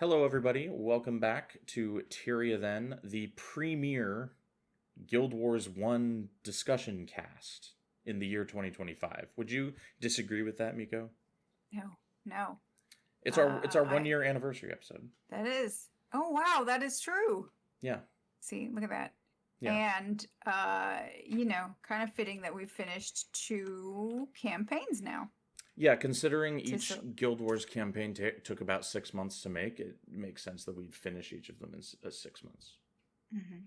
Hello, everybody. Welcome back to Tyria, then, the premier Guild Wars 1 discussion cast in the year 2025. Would you disagree with that, Miko? No. It's our I 1 year anniversary episode. that is. Oh wow, that is true. Yeah, See, look at that. yeah. And kind of fitting that we've finished two campaigns now. Yeah, considering To each so, Guild Wars campaign took about 6 months to make, it makes sense that we'd finish each of them in 6 months. mm-hmm.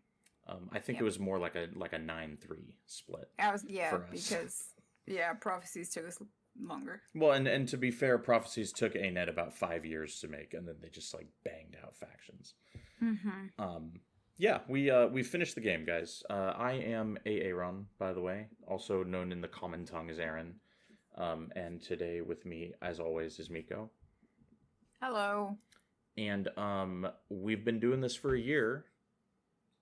I think it was more like a 9-3 split for us. because prophecies took us longer. Well, and to be fair, Prophecies took ANET about 5 years to make, and then they just like banged out factions. Mm-hmm. Yeah, we finished the game, guys. I am Aaron, by the way, also known in the common tongue as Aaron. And today with me, as always, is Miko. Hello. And we've been doing this for a year.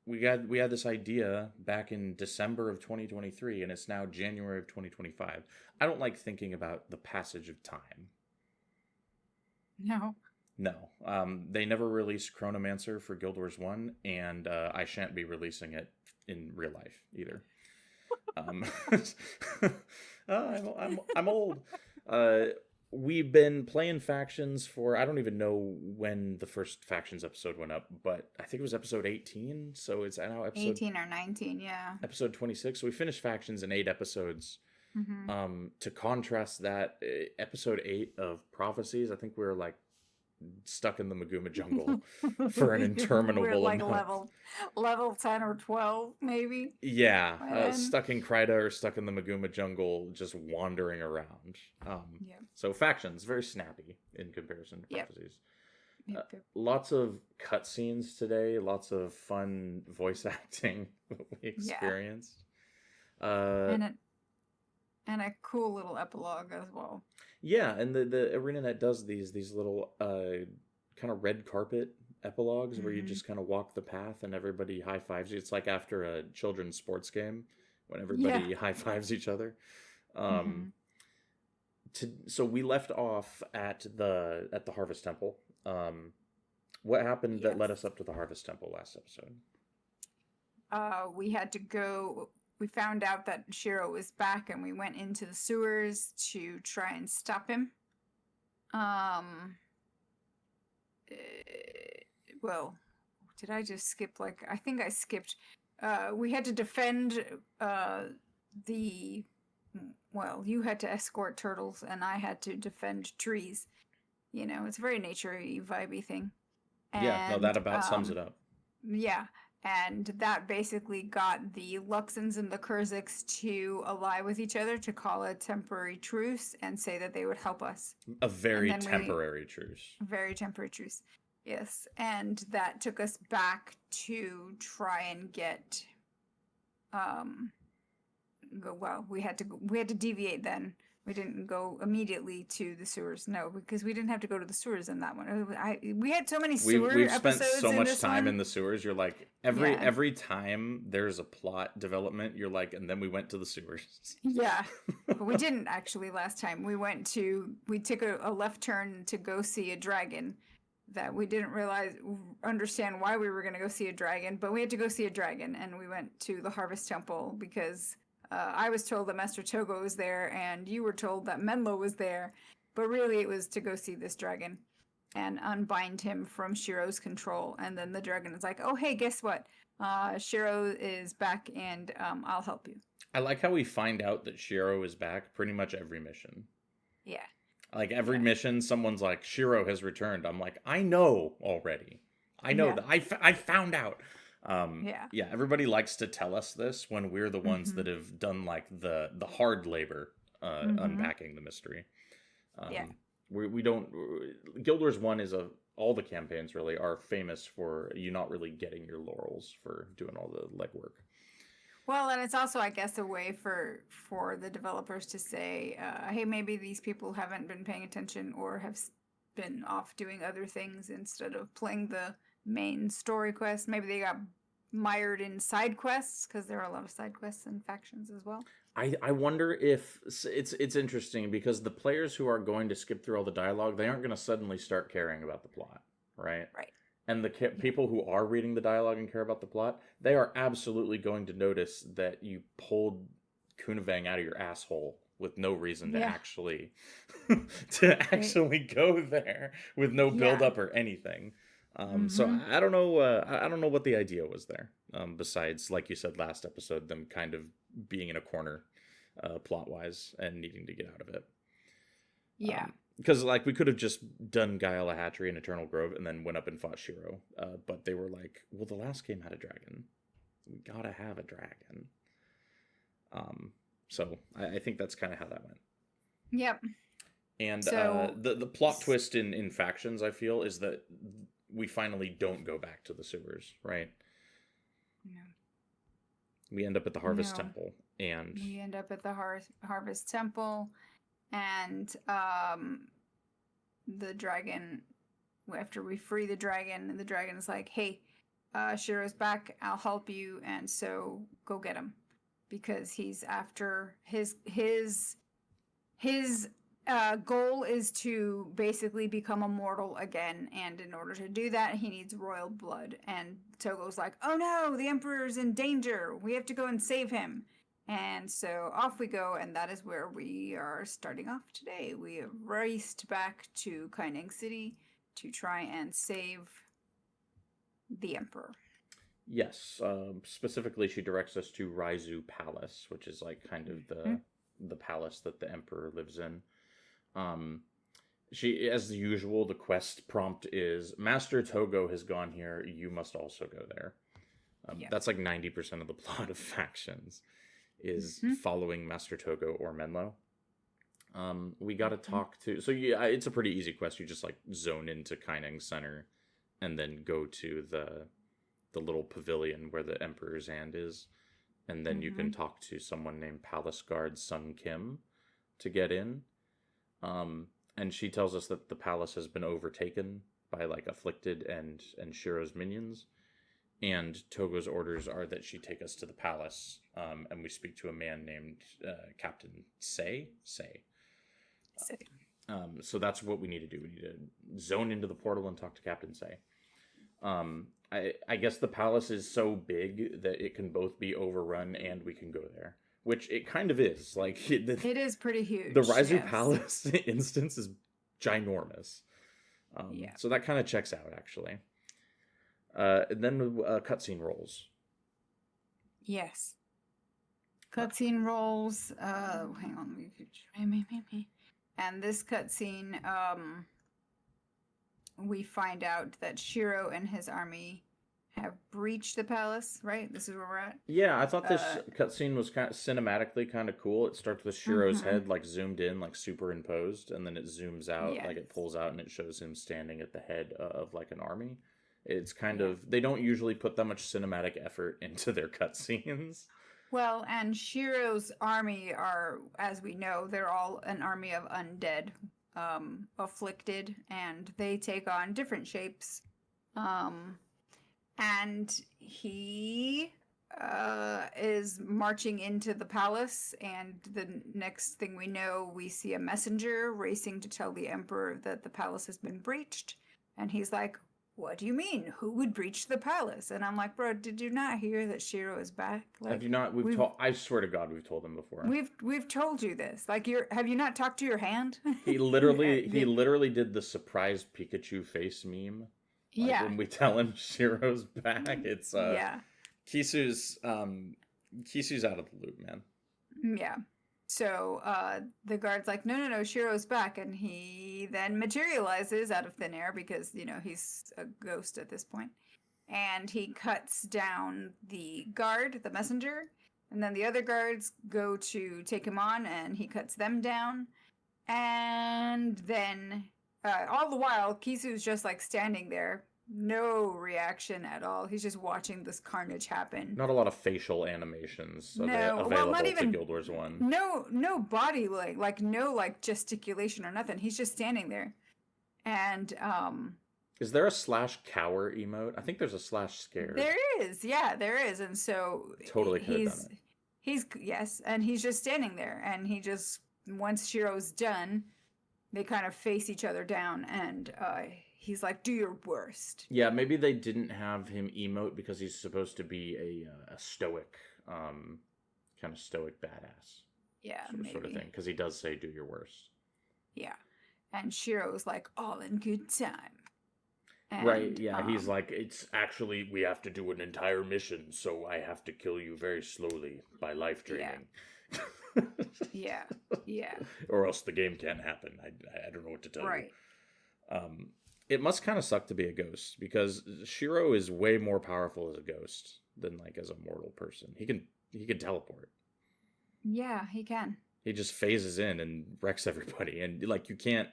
We had this idea back in December of 2023, and it's now January of 2025. I don't like thinking about the passage of time. No. No. They never released Chronomancer for Guild Wars 1, and I shan't be releasing it in real life either. I'm old. We've been playing factions for, I don't even know when the first factions episode went up, but I think it was episode 18, so it's now episode 18 or 19, yeah. Episode 26. So we finished factions in 8 episodes. Mm-hmm. To contrast that, episode 8 of Prophecies, I think we were like stuck in the Maguma jungle for an interminable We're like amount. level 10 or 12 maybe. Yeah, stuck in Kryda or stuck in the Maguma jungle, just wandering around. So factions, very snappy in comparison to Prophecies. Yep. Lots of cutscenes today, lots of fun voice acting that we experienced. And a cool little epilogue as well. Yeah, and the ArenaNet does these little kind of red carpet epilogues where you just kind of walk the path and everybody high fives you. It's like after a children's sports game when everybody high fives each other. So we left off at the Harvest Temple. What happened that led us up to the Harvest Temple last episode? We had to go. We found out that Shiro was back, and we went into the sewers to try and stop him. Well, did I just skip? I think I skipped. We had to defend well, you had to escort turtles, and I had to defend trees. You know, it's a very nature-y, vibey thing. And, that about sums it up. Yeah. And that basically got the Luxons and the Kurziks to ally with each other to call a temporary truce and say that they would help us. A very temporary truce. Very temporary truce, yes. And that took us back to try and get. We had to deviate then. We didn't go immediately to the sewers, no, because we didn't have to go to the sewers in that one. We had so many sewer We've episodes spent so much time one. in the sewers. You're like every time there's a plot development, you're like, and then we went to the sewers. Yeah, but we didn't actually last time. We took a left turn to go see a dragon that we didn't understand why we were going to go see a dragon, but we had to go see a dragon, and we went to the Harvest Temple because. I was told that Master Togo was there, and you were told that Menlo was there, but really it was to go see this dragon and unbind him from Shiro's control. And then the dragon is like, "Oh, hey, guess what? Shiro is back, and I'll help you." I like how we find out that Shiro is back pretty much every mission. Yeah. Like every mission, someone's like, "Shiro has returned." I'm like, I know already. I know that. I found out. Everybody likes to tell us this when we're the ones that have done like the hard labor unpacking the mystery. We don't. Guild Wars 1 is all the campaigns really are famous for you not really getting your laurels for doing all the legwork. Well, and it's also, I guess, a way for the developers to say, hey, maybe these people haven't been paying attention or have been off doing other things instead of playing the main story quest. Maybe they got mired in side quests because there are a lot of side quests and factions as well. I wonder if it's interesting because the players who are going to skip through all the dialogue, they aren't going to suddenly start caring about the plot, right? Right. And the people who are reading the dialogue and care about the plot, they are absolutely going to notice that you pulled Kunavang out of your asshole with no reason to actually go there with no build up or anything. So I don't know. I don't know what the idea was there. Besides, like you said last episode, them kind of being in a corner, plot wise, and needing to get out of it. Yeah. Because like we could have just done Gaia Hatchery and Eternal Grove and then went up and fought Shiro. But they were like, well, the last game had a dragon. We gotta have a dragon. So I think that's kind of how that went. Yep. And so, the plot twist in Factions, I feel, is that we finally don't go back to the sewers, right? No. We end up at the Harvest Temple, and we end up at the Harvest Temple, and the dragon. After we free the dragon is like, "Hey, Shiro's back. I'll help you," and so go get him, because he's after his goal is to basically become immortal again, and in order to do that, he needs royal blood. And Togo's like, "Oh no, the Emperor's in danger. We have to go and save him." And so off we go, and that is where we are starting off today. We have raced back to Kaineng City to try and save the Emperor. Yes, specifically she directs us to Raizu Palace, which is like kind of the palace that the Emperor lives in. She, as usual, the quest prompt is, Master Togo has gone here, you must also go there. That's like 90% of the plot of Factions, is following Master Togo or Menlo. We gotta talk to, so yeah, it's a pretty easy quest. You just like zone into Kaineng Center and then go to the little pavilion where the Emperor's hand is, and then you can talk to someone named Palace Guard Sun Kim to get in. And she tells us that the palace has been overtaken by like Afflicted and Shiro's minions, and Togo's orders are that she take us to the palace, and we speak to a man named Captain Say. So that's what we need to do. We need to zone into the portal and talk to Captain Say. I guess the palace is so big that it can both be overrun and we can go there. Which it kind of is. Like it is pretty huge. The Raizu Palace instance is ginormous. Yeah. So that kind of checks out, actually. And then cutscene rolls. Yes. Cutscene rolls. Hang on. And this cutscene, we find out that Shiro and his army have breached the palace, right? This is where we're at? Yeah, I thought this cutscene was kind of cinematically kind of cool. It starts with Shiro's head, like, zoomed in, like, superimposed, and then it zooms out, like, it pulls out, and it shows him standing at the head of, like, an army. It's kind of... They don't usually put that much cinematic effort into their cutscenes. Well, and Shiro's army are, as we know, they're all an army of undead, afflicted, and they take on different shapes. And he is marching into the palace, and the next thing we know, we see a messenger racing to tell the Emperor that the palace has been breached. And he's like, "What do you mean? Who would breach the palace?" And I'm like, "Bro, did you not hear that Shiro is back? Like, have you not? I swear to God, we've told him before. We've told you this. Like, have you not talked to your hand?" He literally did the surprise Pikachu face meme. Like, when we tell him Shiro's back, it's Kisu's out of the loop, man. Yeah. So the guard's like, no, Shiro's back, and he then materializes out of thin air because, you know, he's a ghost at this point. And he cuts down the guard, the messenger, and then the other guards go to take him on, and he cuts them down. And then all the while, Kisu's just like standing there, no reaction at all. He's just watching this carnage happen. Not a lot of facial animations available not even, to Guild Wars 1. No body like no like gesticulation or nothing. He's just standing there. And is there a /cower emote? I think there's a /scare. There is, yeah, there is. And so totally could have done it. And he's just standing there, and he just, once Shiro's done, they kind of face each other down, and he's like, do your worst. Yeah, maybe they didn't have him emote because he's supposed to be a stoic, kind of stoic badass. Yeah, sort of thing. Because he does say, do your worst. Yeah. And Shiro's like, all in good time. And, right, yeah, he's like, it's actually, we have to do an entire mission, so I have to kill you very slowly by life draining. Yeah. Yeah. Or else the game can't happen. I don't know what to tell you. Right. It must kind of suck to be a ghost, because Shiro is way more powerful as a ghost than, like, as a mortal person. He can teleport. Yeah, he can. He just phases in and wrecks everybody, and, like, you can't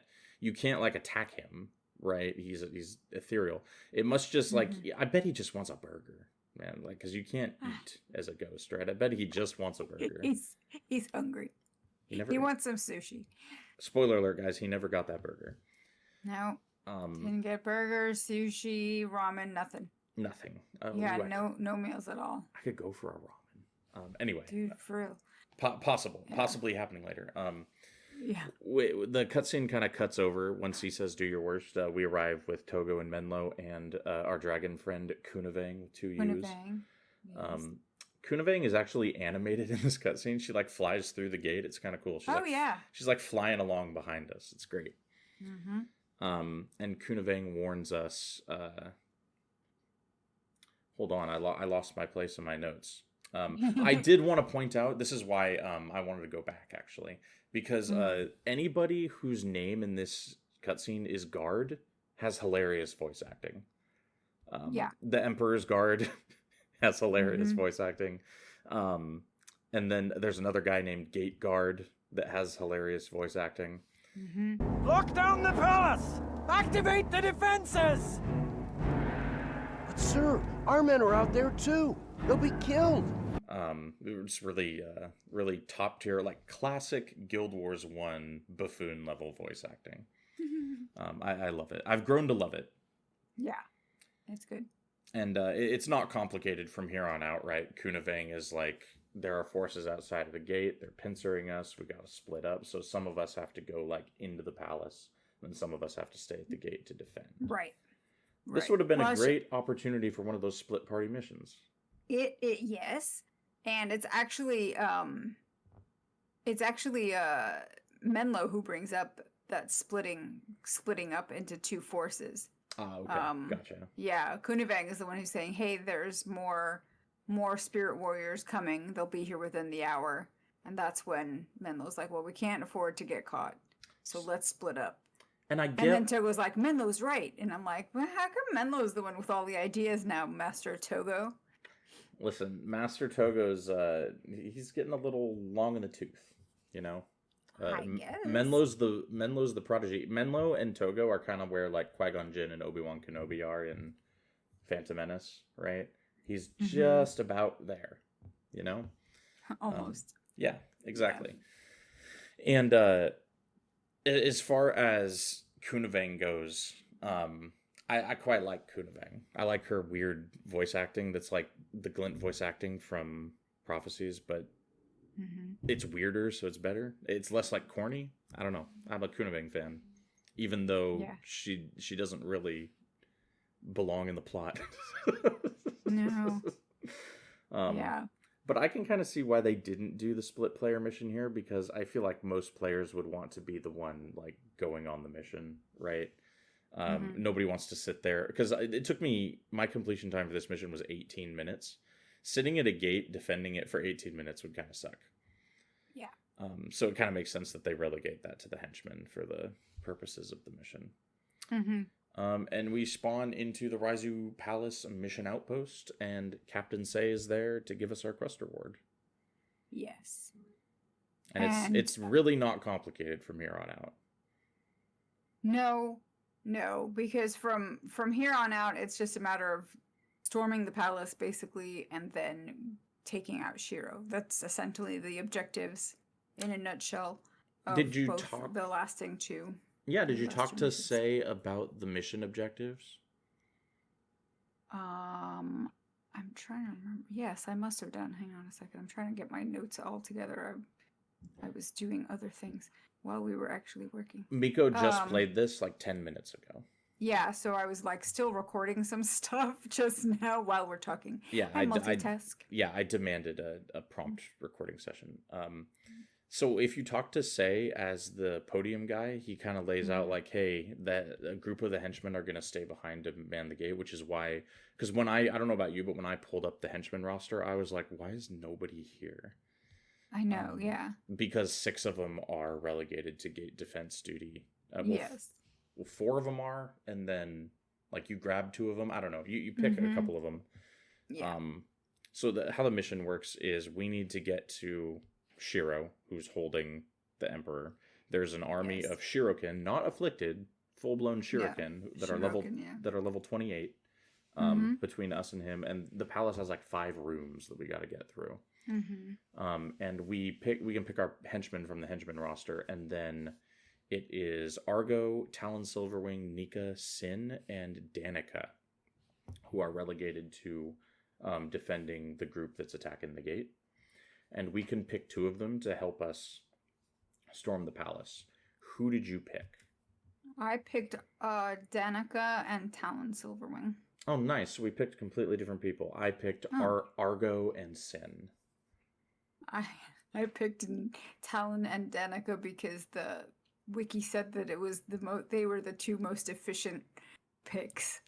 like attack him. Right, he's ethereal. It must just like I bet he just wants a burger, man. Like, because you can't eat as a ghost, right? I bet he just wants a burger. He's hungry. He wants some sushi. Spoiler alert, guys! He never got that burger. No. Didn't get burgers, sushi, ramen, nothing. Nothing. No meals at all. I could go for a ramen. Anyway, dude, for real. Possibly happening later. Yeah. The cutscene kind of cuts over once he says, do your worst. We arrive with Togo and Menlo and our dragon friend Kunavang with 2 U's. Kunavang. Yes. Kunavang is actually animated in this cutscene. She like flies through the gate. It's kind of cool. She's like flying along behind us. It's great. Mm-hmm. And Kunavang warns us. Hold on, I lost my place in my notes. I did want to point out, this is why I wanted to go back, actually. Because anybody whose name in this cutscene is Guard has hilarious voice acting. The Emperor's Guard has hilarious voice acting. And then there's another guy named Gate Guard that has hilarious voice acting. Lock down the palace! Activate the defenses! But sir, our men are out there too. They'll be killed. It's really top tier, like classic Guild Wars 1 buffoon level voice acting. I love it. I've grown to love it. Yeah, it's good. And it's not complicated from here on out, right? Kunavang is like, there are forces outside of the gate. They're pincering us. We got to split up. So some of us have to go like into the palace, and some of us have to stay at the gate to defend. Right. This would have been a great opportunity for one of those split party missions. Yes. And it's actually Menlo who brings up that splitting up into 2 forces. Oh, okay. Gotcha. Yeah, Kunavang is the one who's saying, hey, there's more spirit warriors coming. They'll be here within the hour. And that's when Menlo's like, well, we can't afford to get caught. So let's split up. And then Togo's like, Menlo's right. And I'm like, well, how come Menlo's the one with all the ideas now, Master Togo? Listen, Master Togo's, he's getting a little long in the tooth, you know? I guess. Menlo's the prodigy. Menlo and Togo are kind of where, like, Qui-Gon Jinn and Obi-Wan Kenobi are in Phantom Menace, right? He's just about there, you know? Almost. Yeah, exactly. Yeah. And as far as Kunavang goes, I quite like Kunavang. I like her weird voice acting that's like the glint voice acting from Prophecies, but it's weirder, so it's better. It's less like corny. I don't know. I'm a Kunavang fan, even though she doesn't really belong in the plot. No. Yeah. But I can kind of see why they didn't do the split player mission here, because I feel like most players would want to be the one like going on the mission, right? Nobody wants to sit there, because it took me, my completion time for this mission was 18 minutes. Sitting at a gate defending it for 18 minutes would kind of suck. Yeah. So it kind of makes sense that they relegate that to the henchmen for the purposes of the mission. And we spawn into the Raizu Palace mission outpost, and Captain Sei is there to give us our quest reward. Yes. And it's really not complicated from here on out. No, because from here on out, it's just a matter of storming the palace, basically, and then taking out Shiro. That's essentially the objectives in a nutshell. Did you talk the lasting 2? Yeah, did you talk to Sei about the mission objectives? I'm trying to remember. Yes, I must have done. Hang on a second. I'm trying to get my notes all together. I was doing other things while we were actually working. Miko just played this like 10 minutes ago. Yeah, so I was like still recording some stuff just now while we're talking. Yeah, I multitask. I demanded a prompt recording session. So if you talk to Say as the podium guy, he kind of lays out like, hey, that a group of the henchmen are going to stay behind to man the gate, which is why, because when I don't know about you, but when I pulled up the henchman roster, I was like, why is nobody here? I know, yeah. Because 6 of them are relegated to gate defense duty. Yes. 4 of them are, and then like you grab 2 of them. I don't know. You pick a couple of them. Yeah. So how the mission works is we need to get to Shiro, who's holding the Emperor. There's an army of Shirokin, not afflicted, full-blown Shirokin that are level 28 between us and him. And the palace has like 5 rooms that we got to get through. And we can pick our henchmen from the henchman roster, and then it is Argo, Talon Silverwing, Nika, Cynn, and Danica, who are relegated to defending the group that's attacking the gate. And we can pick 2 of them to help us storm the palace. Who did you pick? I picked Danica and Talon Silverwing. Oh, nice. So we picked completely different people. I picked Argo and Cynn. I picked Talon and Danica because the wiki said that it was they were the 2 most efficient picks.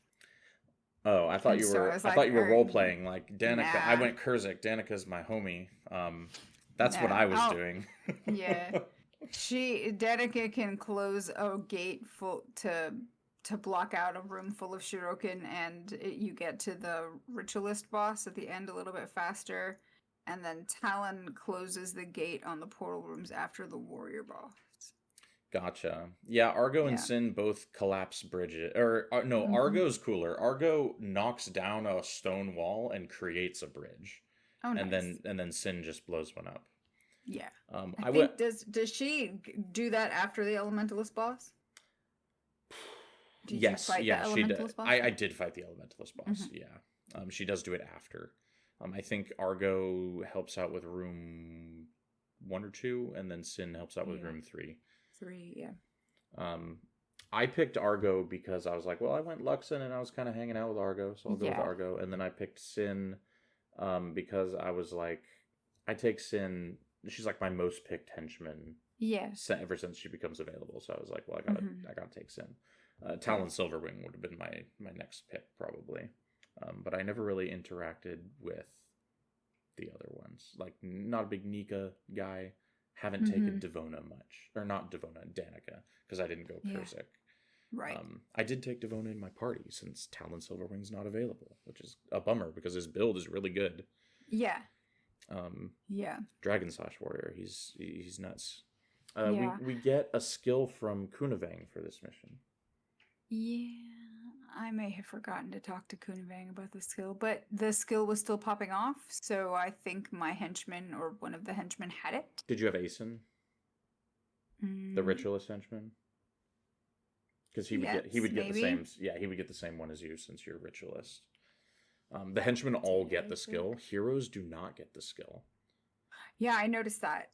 Oh, I thought you were. I thought you were role playing like Danica. Nah. I went Kurzik. Danica's my homie. That's what I was doing. Yeah, Danica can close a gate full to block out a room full of Shirokin, and you get to the ritualist boss at the end a little bit faster. And then Talon closes the gate on the portal rooms after the warrior boss. Gotcha. Yeah, Argo and Cynn both collapse bridges. Argo's cooler. Argo knocks down a stone wall and creates a bridge. Oh, nice. And then Cynn just blows one up. Yeah. I think does she do that after the elementalist boss? Yes. She did. I did fight the elementalist boss. Yeah. She does do it after. I think Argo helps out with room 1 or 2, and then Cynn helps out with room 3. 3, yeah. I picked Argo because I was like, well, I went Luxon and I was kind of hanging out with Argo, so I'll go with Argo. And then I picked Cynn because I was like, I take Cynn. She's like my most picked henchman. Yeah. Ever since she becomes available, so I was like, well, I gotta take Cynn. Talon Silverwing would have been my next pick probably. But I never really interacted with the other ones. Like, not a big Nika guy. Haven't taken Devona much. Or not Devona, Danica, because I didn't go Kurzik. Right. I did take Devona in my party since Talon Silverwing's not available, which is a bummer because his build is really good. Yeah. Dragon Slash Warrior. He's nuts. We get a skill from Kunavang for this mission. Yeah. I may have forgotten to talk to Kunavang about the skill, but the skill was still popping off, so I think my henchman or one of the henchmen had it. Did you have Asen? The ritualist henchman? Because he would get the same. Yeah, he would get the same one as you since you're a ritualist. The henchmen all get the skill. Heroes do not get the skill. Yeah, I noticed that.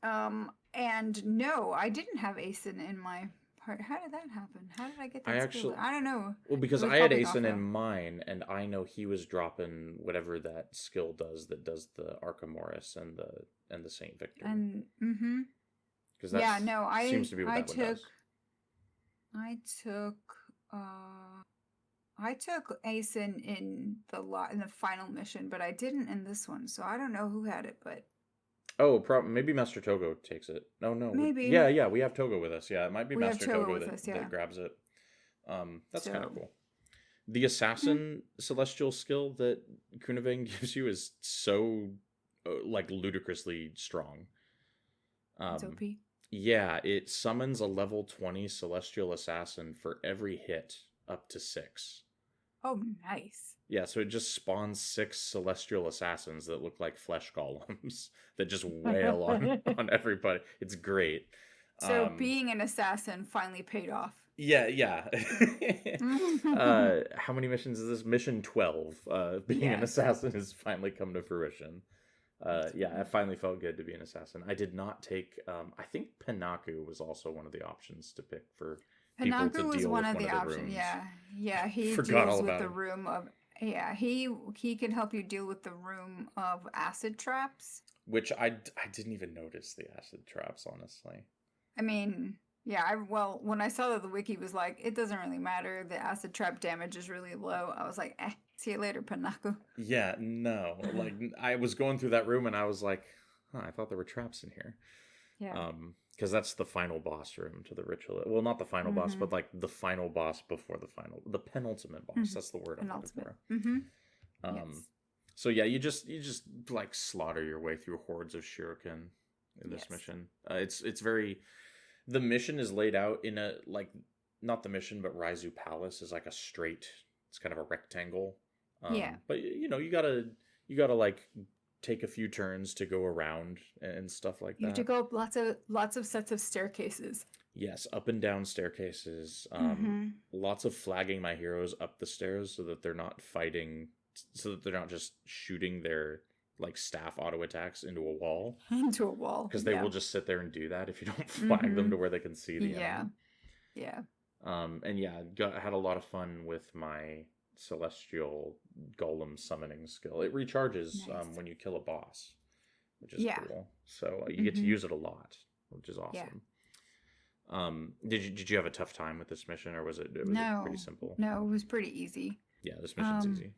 And no, I didn't have Asen in my. How did that happen? How did I get that skill? I don't know. Well, because I had Asen in mine, and I know he was dropping whatever that skill does that does the Archimedes and the Saint Victor. And because that seems to be what that one does. I took Asen in the final mission, but I didn't in this one, so I don't know who had it, but. Oh, maybe Master Togo takes it. No. Maybe. Yeah, we have Togo with us. Yeah, it might be Master Togo that grabs it. That's kind of cool. The Assassin Celestial skill that Kunavang gives you is so, ludicrously strong. It's OP. Yeah, it summons a level 20 Celestial Assassin for every hit up to 6. Oh, nice. Yeah, so it just spawns 6 Celestial Assassins that look like flesh golems that just wail on everybody. It's great. So being an assassin finally paid off. Yeah. How many missions is this? Mission 12. Being an assassin has finally come to fruition. It finally felt good to be an assassin. I did not take... I think Pinaku was also one of the options to pick for people to Panaku was deal one with of one the of the options. rooms. Yeah, he Forgot deals all with about the him. room of he can help you deal with the room of acid traps. Which I didn't even notice the acid traps, honestly. I mean, yeah, well, when I saw that the wiki was like, it doesn't really matter, the acid trap damage is really low, I was like, see you later, Panaku. Yeah, no. Like, I was going through that room and I was like, I thought there were traps in here. Yeah. Because that's the final boss room to the ritual. Well, not the final boss, but like the final boss before the penultimate boss. That's the word I'm looking for. Yes. So yeah, you just like slaughter your way through hordes of Shuriken in this mission. It's very, the mission is laid out in a, like, not the mission, but Raizu Palace is like a straight, it's kind of a rectangle. But you know, you gotta like take a few turns to go around and stuff like that. You have to go up lots of sets of staircases. Yes, up and down staircases. Lots of flagging my heroes up the stairs so that they're not fighting, so that they're not just shooting their like staff auto attacks into a wall. Into a wall. Because they will just sit there and do that if you don't flag them to where they can see the enemy. Yeah. And yeah, had a lot of fun with my celestial golem summoning skill. It recharges when you kill a boss, which is cool. So you get to use it a lot, which is awesome. Did you have a tough time with this mission, or was it pretty simple? No, it was pretty easy. Yeah, this mission's easy.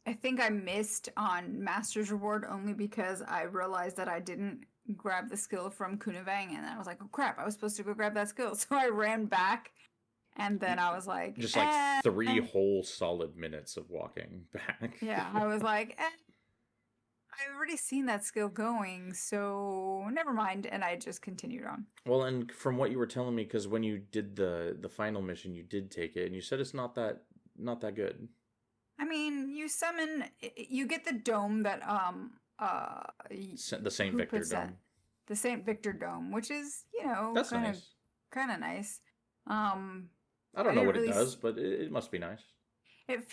I think I missed on Master's Reward only because I realized that I didn't grab the skill from Kunavang, and I was like, oh crap, I was supposed to go grab that skill. So I ran back, and then I was like... Just like 3 whole solid minutes of walking back. Yeah, I was like, I've already seen that skill going, so never mind, and I just continued on. Well, and from what you were telling me, because when you did the final mission, you did take it, and you said it's not that good. I mean, you get the dome that the Saint Victor dome. The Saint Victor dome, which is, you know, that's kind of nice. I don't know what it does, but it must be nice. It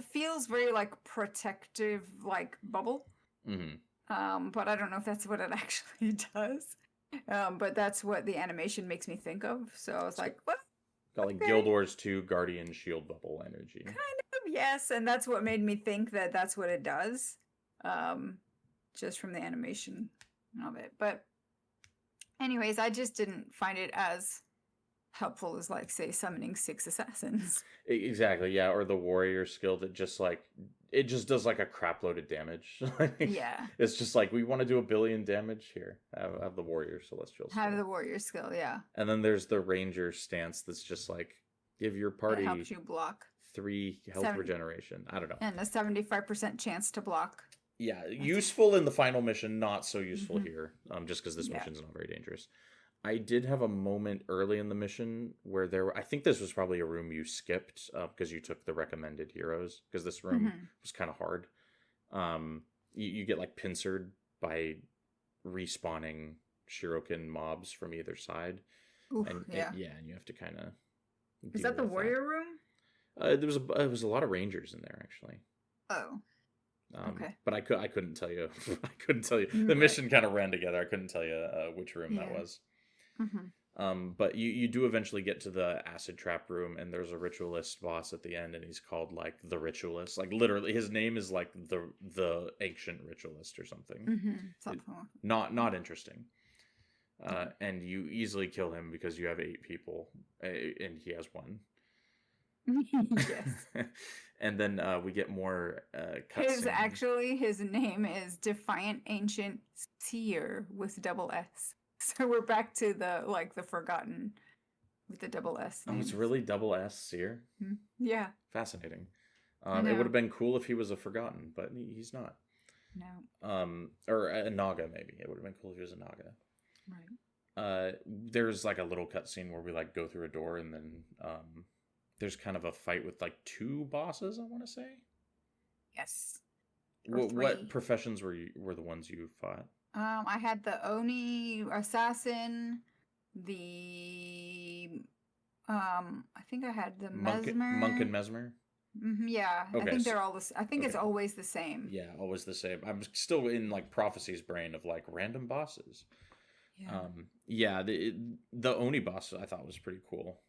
feels very like protective, like bubble. But I don't know if that's what it actually does. But that's what the animation makes me think of. So I was like, what? Got like Guild Wars 2 Guardian Shield Bubble energy. Kind of, yes, and that's what made me think that that's what it does. Just from the animation of it. But anyways, I just didn't find it as helpful as, like, say, summoning 6 assassins. Exactly, yeah, or the warrior skill that just like, it just does like a crap load of damage. Yeah. It's just like, we want to do 1 billion damage here. Have the warrior celestial skill. Have the warrior skill, yeah. And then there's the ranger stance that's just like, give your party... It helps you block. 3 health regeneration. I don't know. And a 75% chance to block. Yeah, useful in the final mission, not so useful here. Just because this mission's not very dangerous. I did have a moment early in the mission where I think this was probably a room you skipped because you took the recommended heroes, because this room was kind of hard. You get like pincered by respawning Shirokin mobs from either side. Oof, and and you have to kind of... Is that the warrior room? There was a lot of rangers in there, actually. Oh. Okay. But I couldn't tell you. I couldn't tell you. The mission kind of ran together. I couldn't tell you which room that was. But you do eventually get to the acid trap room, and there's a ritualist boss at the end, and he's called like the ritualist. Like literally, his name is like the ancient ritualist or something. Not interesting. And you easily kill him because you have 8 people, and he has 1. Yes. And then we get more cutscenes. His name is Defiant Ancient Seer with double S. So we're back to the forgotten with the double S. Oh, it's really double S Seer? Yeah. Fascinating. It would have been cool if he was a forgotten, but he's not. No. Or a Naga, maybe. It would have been cool if he was a Naga. Right. There's like a little cutscene where we like go through a door, and then there's kind of a fight with like 2 bosses, I want to say. Yes. What professions were the ones you fought? I had the Oni assassin, the I think I had the Mesmer. Monk and Mesmer? Yeah. Okay, I think they're all it's always the same. Yeah, always the same. I'm still in like Prophecy's brain of like random bosses. The Oni boss I thought was pretty cool.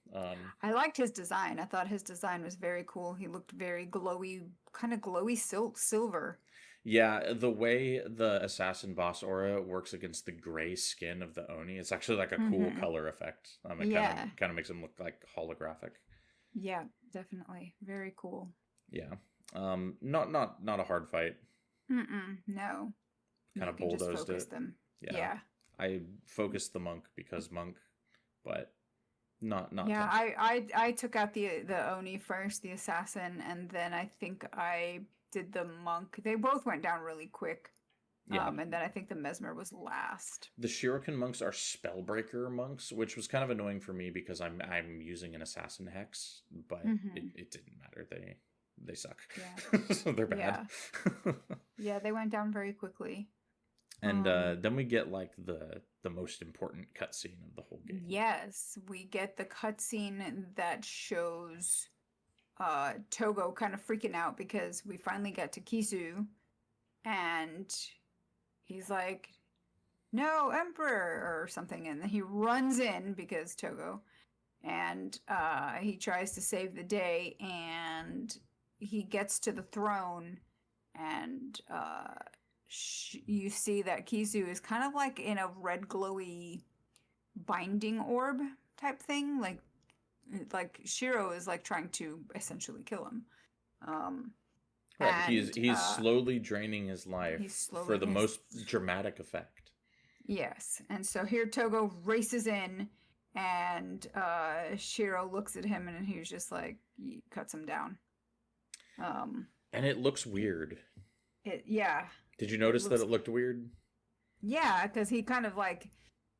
I liked his design. I thought his design was very cool. He looked very glowy, kind of glowy silver. Yeah, the way the assassin boss aura works against the gray skin of the Oni, it's actually like a cool color effect. It kind of makes him look like holographic. Yeah, definitely. Very cool. Yeah. Not a hard fight. No. Kind of bulldozed it. Them. Yeah. I focused the monk because monk, but not. Yeah, tough. I took out the Oni first, the assassin, and then I think I did the monk. They both went down really quick. Yeah. And then I think the Mesmer was last. The Shuriken monks are spellbreaker monks, which was kind of annoying for me because I'm using an assassin hex, but it didn't matter. They suck. Yeah. So they're bad. Yeah, they went down very quickly. And then we get like the most important cutscene of the whole game. Yes, we get the cutscene that shows Togo kind of freaking out because we finally get to Kisu, and he's like, "No, Emperor," or something, and then he runs in because Togo, and he tries to save the day, and he gets to the throne, and you see that Kisu is kind of like in a red glowy binding orb type thing, like Shiro is like trying to essentially kill him. Right, he's slowly draining his life for the most dramatic effect. Yes, and so here Togo races in, and Shiro looks at him, and he was just like, he cuts him down. And it looks weird. Yeah. Did you notice that it looked weird? Yeah, because he kind of like,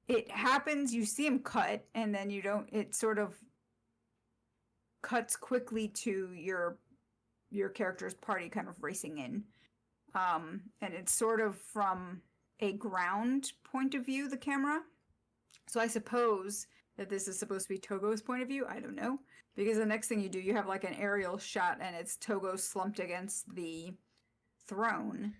it happens, you see him cut, and then you don't, it sort of cuts quickly to your character's party kind of racing in. And it's sort of from a ground point of view, the camera. So I suppose that this is supposed to be Togo's point of view. I don't know. Because the next thing you do, you have like an aerial shot, and it's Togo slumped against the throne.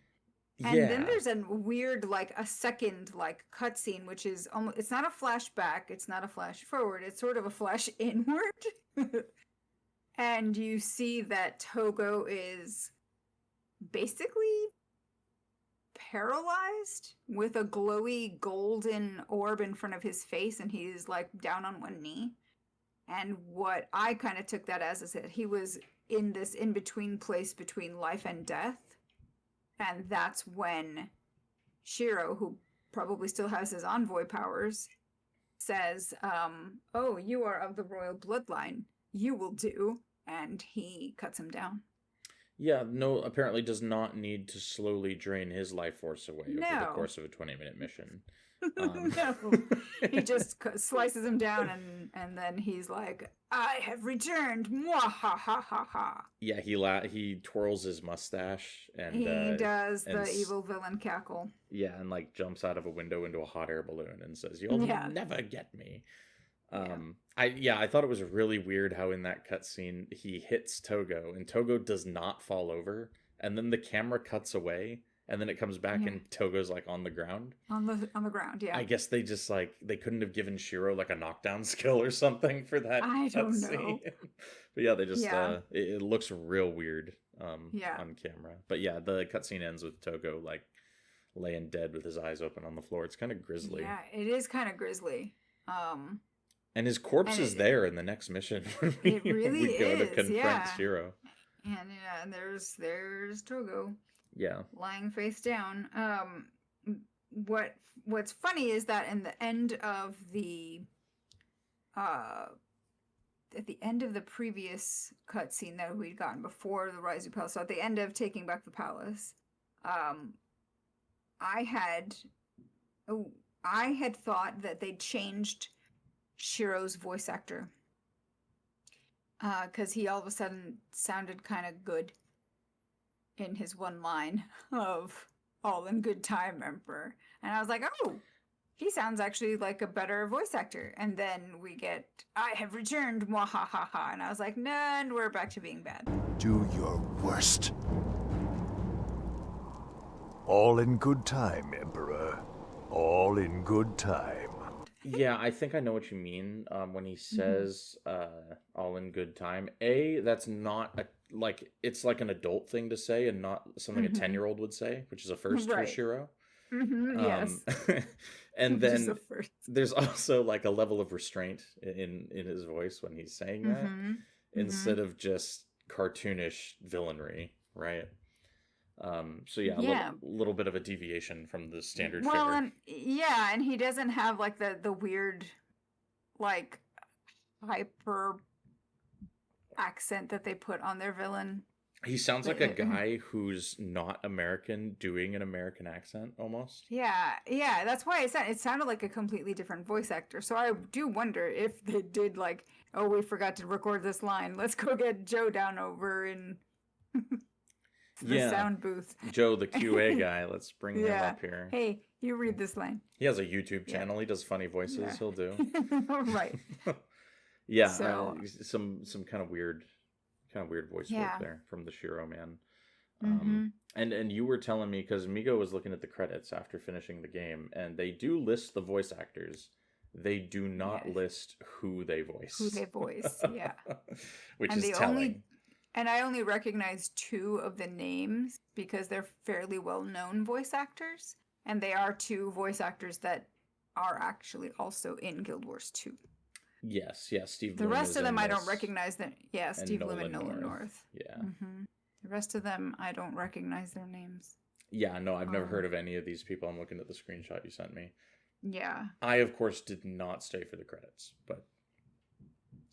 And then there's a weird, like, a second, like, cutscene, which is almost, it's not a flashback, it's not a flash forward, it's sort of a flash inward. And you see that Togo is basically paralyzed with a glowy golden orb in front of his face, and he's, like, down on one knee. And what I kind of took that as is that he was in this in-between place between life and death. And that's when Shiro, who probably still has his envoy powers, says, "Oh, you are of the royal bloodline. You will do." And he cuts him down. Yeah, no, apparently does not need to slowly drain his life force away over the course of a 20-minute mission. No, he just slices him down, and then he's like, "I have returned, mwahahaha." Yeah, he twirls his mustache, and he does the evil villain cackle. Yeah, and like jumps out of a window into a hot air balloon and says, "You'll never get me." I thought it was really weird how in that cutscene he hits Togo, and Togo does not fall over, and then the camera cuts away. And then it comes back and Togo's like on the ground. On the ground, yeah. I guess they just like, they couldn't have given Shiro like a knockdown skill or something for that. I don't know. But yeah, they just, it looks real weird on camera. But yeah, the cutscene ends with Togo like laying dead with his eyes open on the floor. It's kind of grisly. Yeah, it is kind of grisly. And his corpse is there in the next mission. It really we go to confront Shiro. And there's Togo. Yeah. Lying face down. What's funny is that in the end of at the end of the previous cutscene that we'd gotten before the Raizu Palace, so at the end of taking back the palace, I had thought that they'd changed Shiro's voice actor. Because he all of a sudden sounded kind of good in his one line of "All in good time, Emperor." And I was like, oh, he sounds actually like a better voice actor. And then we get, "I have returned, mwahahaha." And I was like, nah, and we're back to being bad. Do your worst. All in good time, Emperor. All in good time. Yeah, I think I know what you mean when he says all in good time. That's not it's like an adult thing to say and not something a 10-year-old would say, which is a first for Shiro. Yes. And Which is then a first. there's also like a level of restraint in his voice when he's saying that instead of just cartoonish villainry, right? So yeah, a little bit of a deviation from the standard fare. And he doesn't have like the weird like hyper accent that they put on their villain. He sounds like a guy who's not American doing an American accent almost. Yeah, that's why it sounded like a completely different voice actor. So I do wonder if they did like, oh, we forgot to record this line. Let's go get Joe down over in the sound booth. Joe, the QA guy. Let's bring him up here. Hey, you read this line. He has a YouTube channel. He does funny voices. He'll do. Right. Yeah. So, some kind of weird voice work there from the Shiro man. And you were telling me, because Miko was looking at the credits after finishing the game, and they do list the voice actors. They do not list who they voice. Yeah. Which is telling. And I only recognize 2 of the names because they're fairly well-known voice actors, and they are 2 voice actors that are actually also in Guild Wars 2. Yes, Steve. The rest of them I don't recognize them. Yeah, Steve Lim and Nolan North. Yeah. The rest of them I don't recognize their names. Yeah, no, I've never heard of any of these people. I'm looking at the screenshot you sent me. Yeah. I of course did not stay for the credits, but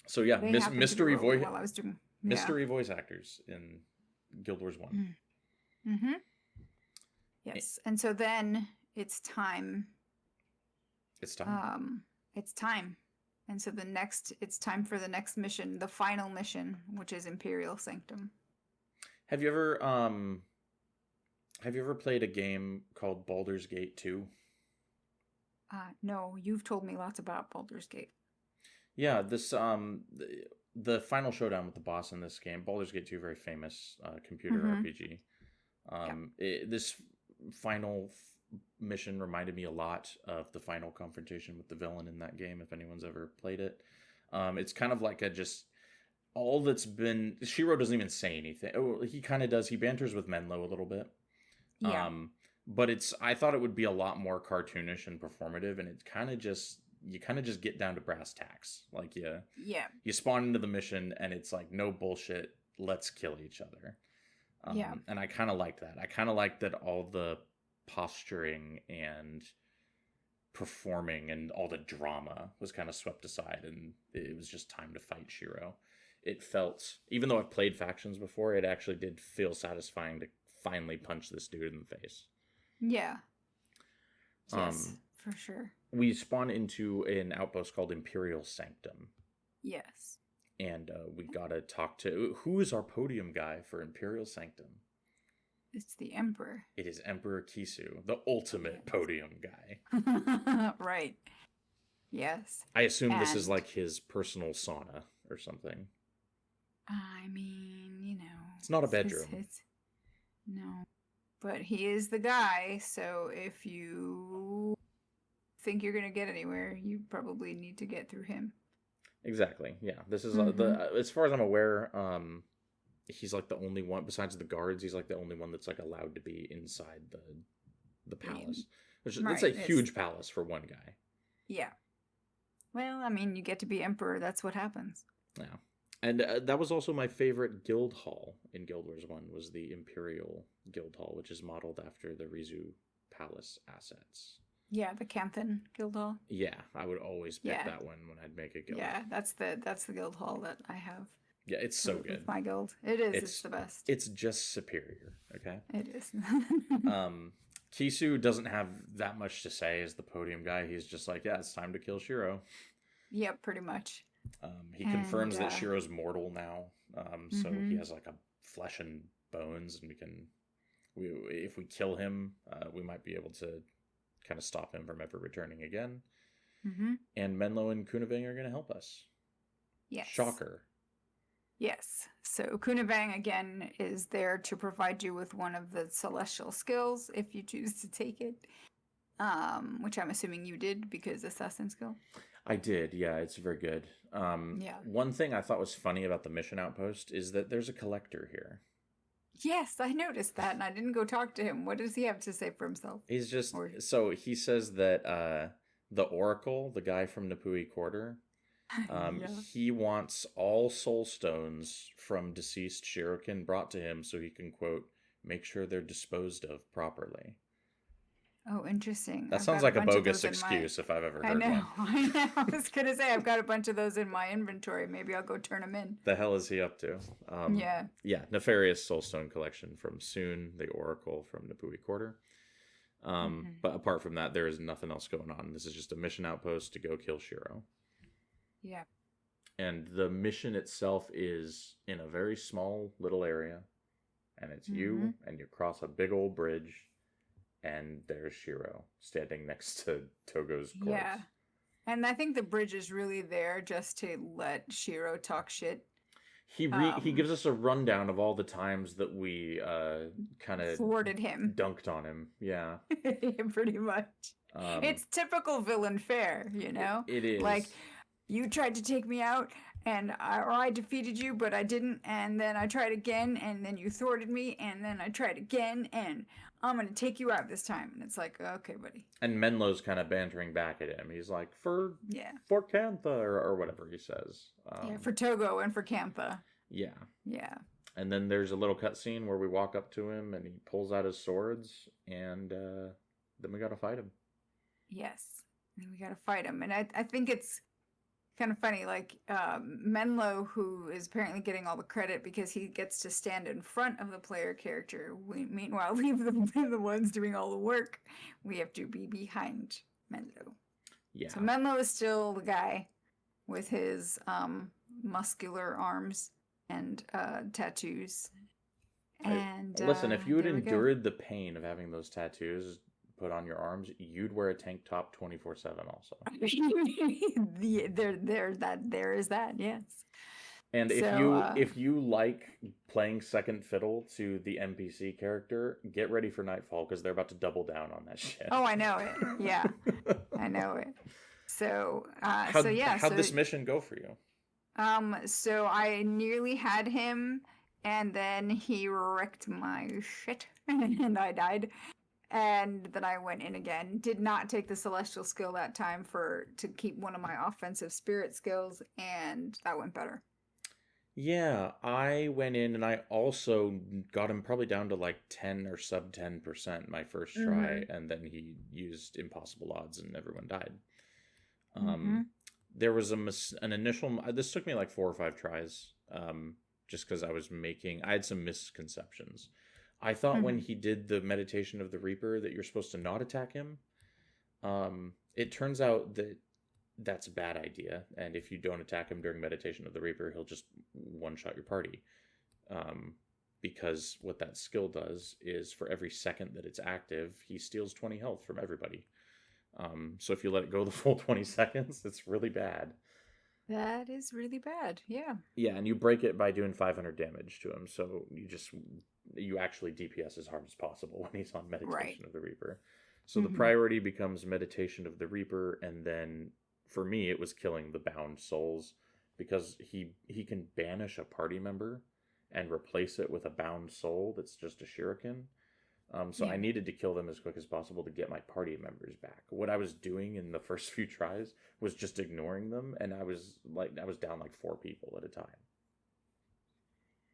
so yeah, mystery voice while I was doing mystery voice actors in Guild Wars 1. Yes, and so then it's time. It's time. And so it's time for the next mission, the final mission, which is Imperial Sanctum. Have you ever played a game called Baldur's Gate 2? No, you've told me lots about Baldur's Gate. Yeah, this the final showdown with the boss in this game, Baldur's Gate 2, very famous computer RPG. This final mission reminded me a lot of the final confrontation with the villain in that game, if anyone's ever played it. It's kind of like all that's been... Shiro doesn't even say anything. Oh, he kind of does. He banters with Menlo a little bit. Yeah. But I thought it would be a lot more cartoonish and performative, and you kind of just get down to brass tacks. Like you spawn into the mission, and it's like, no bullshit, let's kill each other. And I kind of liked that. I kind of liked that all the posturing and performing and all the drama was kind of swept aside, and it was just time to fight Shiro. It felt, even though I've played factions before, it actually did feel satisfying to finally punch this dude in the face. Yeah. Yes, for sure. We spawn into an outpost called Imperial Sanctum. Yes. And we gotta talk to... Who is our podium guy for Imperial Sanctum? It's the Emperor. It is Emperor Kisu, the ultimate podium guy. Right. Yes. I assume this is like his personal sauna or something. I mean, It's not a bedroom. No. But he is the guy, so if you think you're going to get anywhere, you probably need to get through him. Exactly. Yeah. This is as far as I'm aware, he's like the only one besides the guards. He's like the only one that's like allowed to be inside the palace. It's a huge palace for one guy. Yeah. Well, I mean, you get to be emperor. That's what happens. Yeah. And that was also my favorite guild hall in Guild Wars 1 was the Imperial Guild Hall, which is modeled after the Rizu Palace assets. Yeah, the Canthan Guild Hall. Yeah, I would always pick that one when I'd make a guild. Yeah, that's the guild hall that I have. Yeah, it's so good. My guild. It is. It's the best. It's just superior, okay? It is. Kisu doesn't have that much to say as the podium guy. He's just like, yeah, it's time to kill Shiro. Yep, pretty much. He confirms that Shiro's mortal now. So he has like a flesh and bones, and if we kill him, we might be able to kind of stop him from ever returning again. And Menlo and Kunavang are going to help us. Yes. Shocker. Yes. So Kunavang, again, is there to provide you with one of the celestial skills if you choose to take it. which I'm assuming you did because assassin skill. I did, yeah, it's very good. Yeah. One thing I thought was funny about the mission outpost is that there's a collector here. Yes, I noticed that, and I didn't go talk to him. What does he have to say for himself? He's just so he says that the Oracle, the guy from Nipui Quarter, he wants all soul stones from deceased Shuriken brought to him so he can, quote, make sure they're disposed of properly. Oh, interesting. That sounds like a bogus excuse if I've ever heard one. I know. I was going to say, I've got a bunch of those in my inventory. Maybe I'll go turn them in. The hell is he up to? Yeah, Nefarious Soulstone Collection from Soon, the Oracle from Nipui Quarter. But apart from that, there is nothing else going on. This is just a mission outpost to go kill Shiro. Yeah. And the mission itself is in a very small little area. And it's you, and you cross a big old bridge. And there's Shiro standing next to Togo's corpse. Yeah. And I think the bridge is really there just to let Shiro talk shit. He gives us a rundown of all the times that we kind of thwarted him. Dunked on him. Yeah. Pretty much. It's typical villain fare, you know? It is. Like, you tried to take me out, and I defeated you, but I didn't, and then I tried again, and then you thwarted me, and then I tried again, and I'm going to take you out this time. And it's like, okay, buddy. And Menlo's kind of bantering back at him. He's like, for Cantha, or whatever he says. For Togo and for Cantha. Yeah. Yeah. And then there's a little cutscene where we walk up to him, and he pulls out his swords, and then we got to fight him. Yes. And we got to fight him. And I think it's kind of funny, like Menlo, who is apparently getting all the credit because he gets to stand in front of the player character. Meanwhile, we've the ones doing all the work. We have to be behind Menlo. Yeah. So Menlo is still the guy with his muscular arms and tattoos. And listen, if you had endured the pain of having those tattoos put on your arms, you'd wear a tank top 24/7 also. There is that, yes. And if you like playing second fiddle to the NPC character, get ready for Nightfall because they're about to double down on that shit. Oh, I know it. Yeah, I know it. So how'd this mission go for you? So I nearly had him, and then he wrecked my shit, and I died. And then I went in again. Did not take the Celestial skill that time to keep one of my offensive spirit skills, and that went better. Yeah, I went in and I also got him probably down to like 10 or sub 10% my first try, and then he used impossible odds and everyone died. There was an initial. This took me like 4 or 5 tries, just because I had some misconceptions. I thought when he did the meditation of the Reaper that you're supposed to not attack him. It turns out that that's a bad idea, and if you don't attack him during meditation of the Reaper, he'll just one-shot your party. Because what that skill does is for every second that it's active, he steals 20 health from everybody. So if you let it go the full 20 seconds, it's really bad. That is really bad, yeah. Yeah, and you break it by doing 500 damage to him, so you actually DPS as hard as possible when he's on Meditation of the Reaper. So the priority becomes Meditation of the Reaper, and then for me it was killing the bound souls, because he can banish a party member and replace it with a bound soul that's just a shuriken. I needed to kill them as quick as possible to get my party members back. What I was doing in the first few tries was just ignoring them, and I was down like 4 people at a time.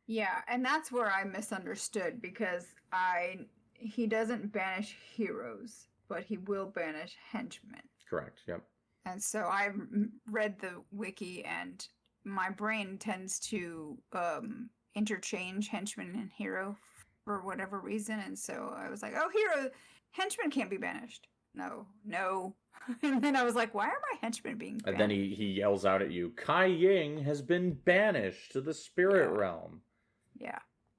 Yeah, and that's where I misunderstood, because he doesn't banish heroes, but he will banish henchmen. Correct, yep. And so I read the wiki, and my brain tends to interchange henchman and hero for whatever reason, and so I was like, oh, henchmen can't be banished. No. And then I was like, why are my henchmen being banished? And then he yells out at you, Kai Ying has been banished to the spirit realm. Yeah.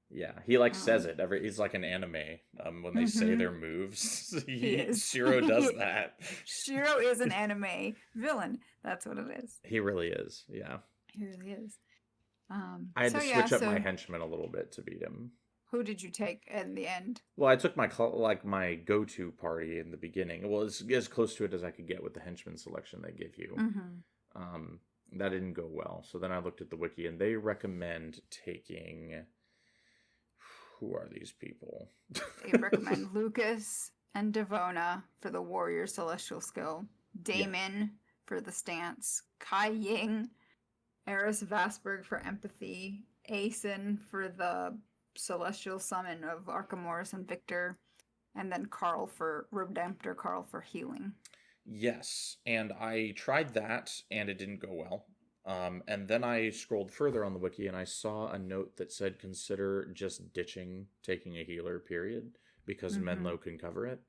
Yeah, he says it. He's like an anime. When they say their moves, Shiro does that. Shiro is an anime villain. That's what it is. He really is, yeah. He really is. I had to switch up my henchmen a little bit to beat him. Who did you take in the end? Well, I took my go-to party in the beginning. Well, it's as close to it as I could get with the henchman selection they give you. That didn't go well. So then I looked at the wiki, and they recommend taking... Who are these people? They recommend Lucas and Devona for the warrior celestial skill, Damon for the stance, Kai Ying, Eris Vasberg for empathy, Asen for the celestial summon of Archimedes and Victor, and then Redemptor Carl for healing. Yes, and I tried that, and it didn't go well. And then I scrolled further on the wiki, and I saw a note that said consider just ditching taking a healer, period, because Menlo can cover it.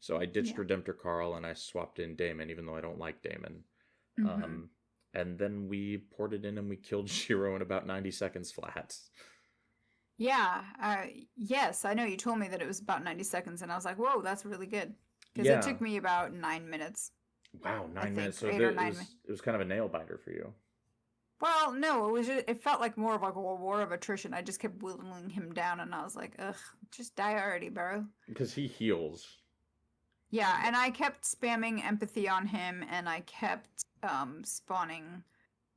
So I ditched Redemptor Carl, and I swapped in Damon, even though I don't like Damon. And then we poured it in, and we killed Shiro in about 90 seconds flat. Yeah, yes, I know you told me that it was about 90 seconds, and I was like, whoa, that's really good. Because it took me about 9 minutes. Wow, 9 minutes. So it was kind of a nail biter for you. Well, no, it felt like more of like a war of attrition. I just kept whittling him down, and I was like, ugh, just die already, bro. Because he heals. Yeah, and I kept spamming empathy on him, and I kept spawning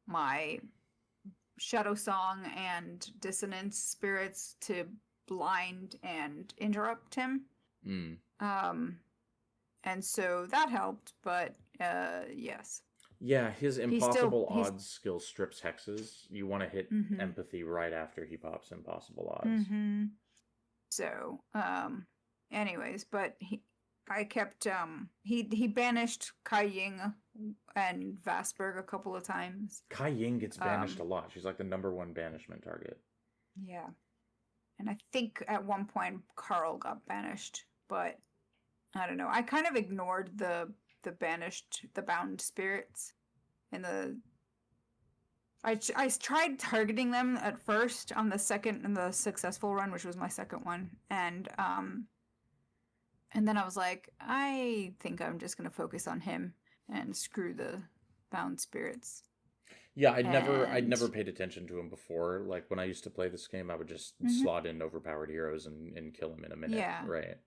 my Shadow Song and Dissonance spirits to blind and interrupt him. And so that helped, but yes. Yeah, his Impossible Odds skill strips hexes. You want to hit empathy right after he pops Impossible Odds. So, anyways, but I kept, he banished Kai Ying and Vasberg a couple of times. Kai Ying gets banished a lot. She's like the #1 banishment target. Yeah. And I think at one point Carl got banished, but I don't know. I kind of ignored the bound spirits in the... I tried targeting them at first on the successful run, which was my second one, and then I was like, I think I'm just gonna focus on him and screw the bound spirits. Yeah, I'd never paid attention to him before. Like when I used to play this game, I would just slot in overpowered heroes and kill him in a minute. Yeah. Right.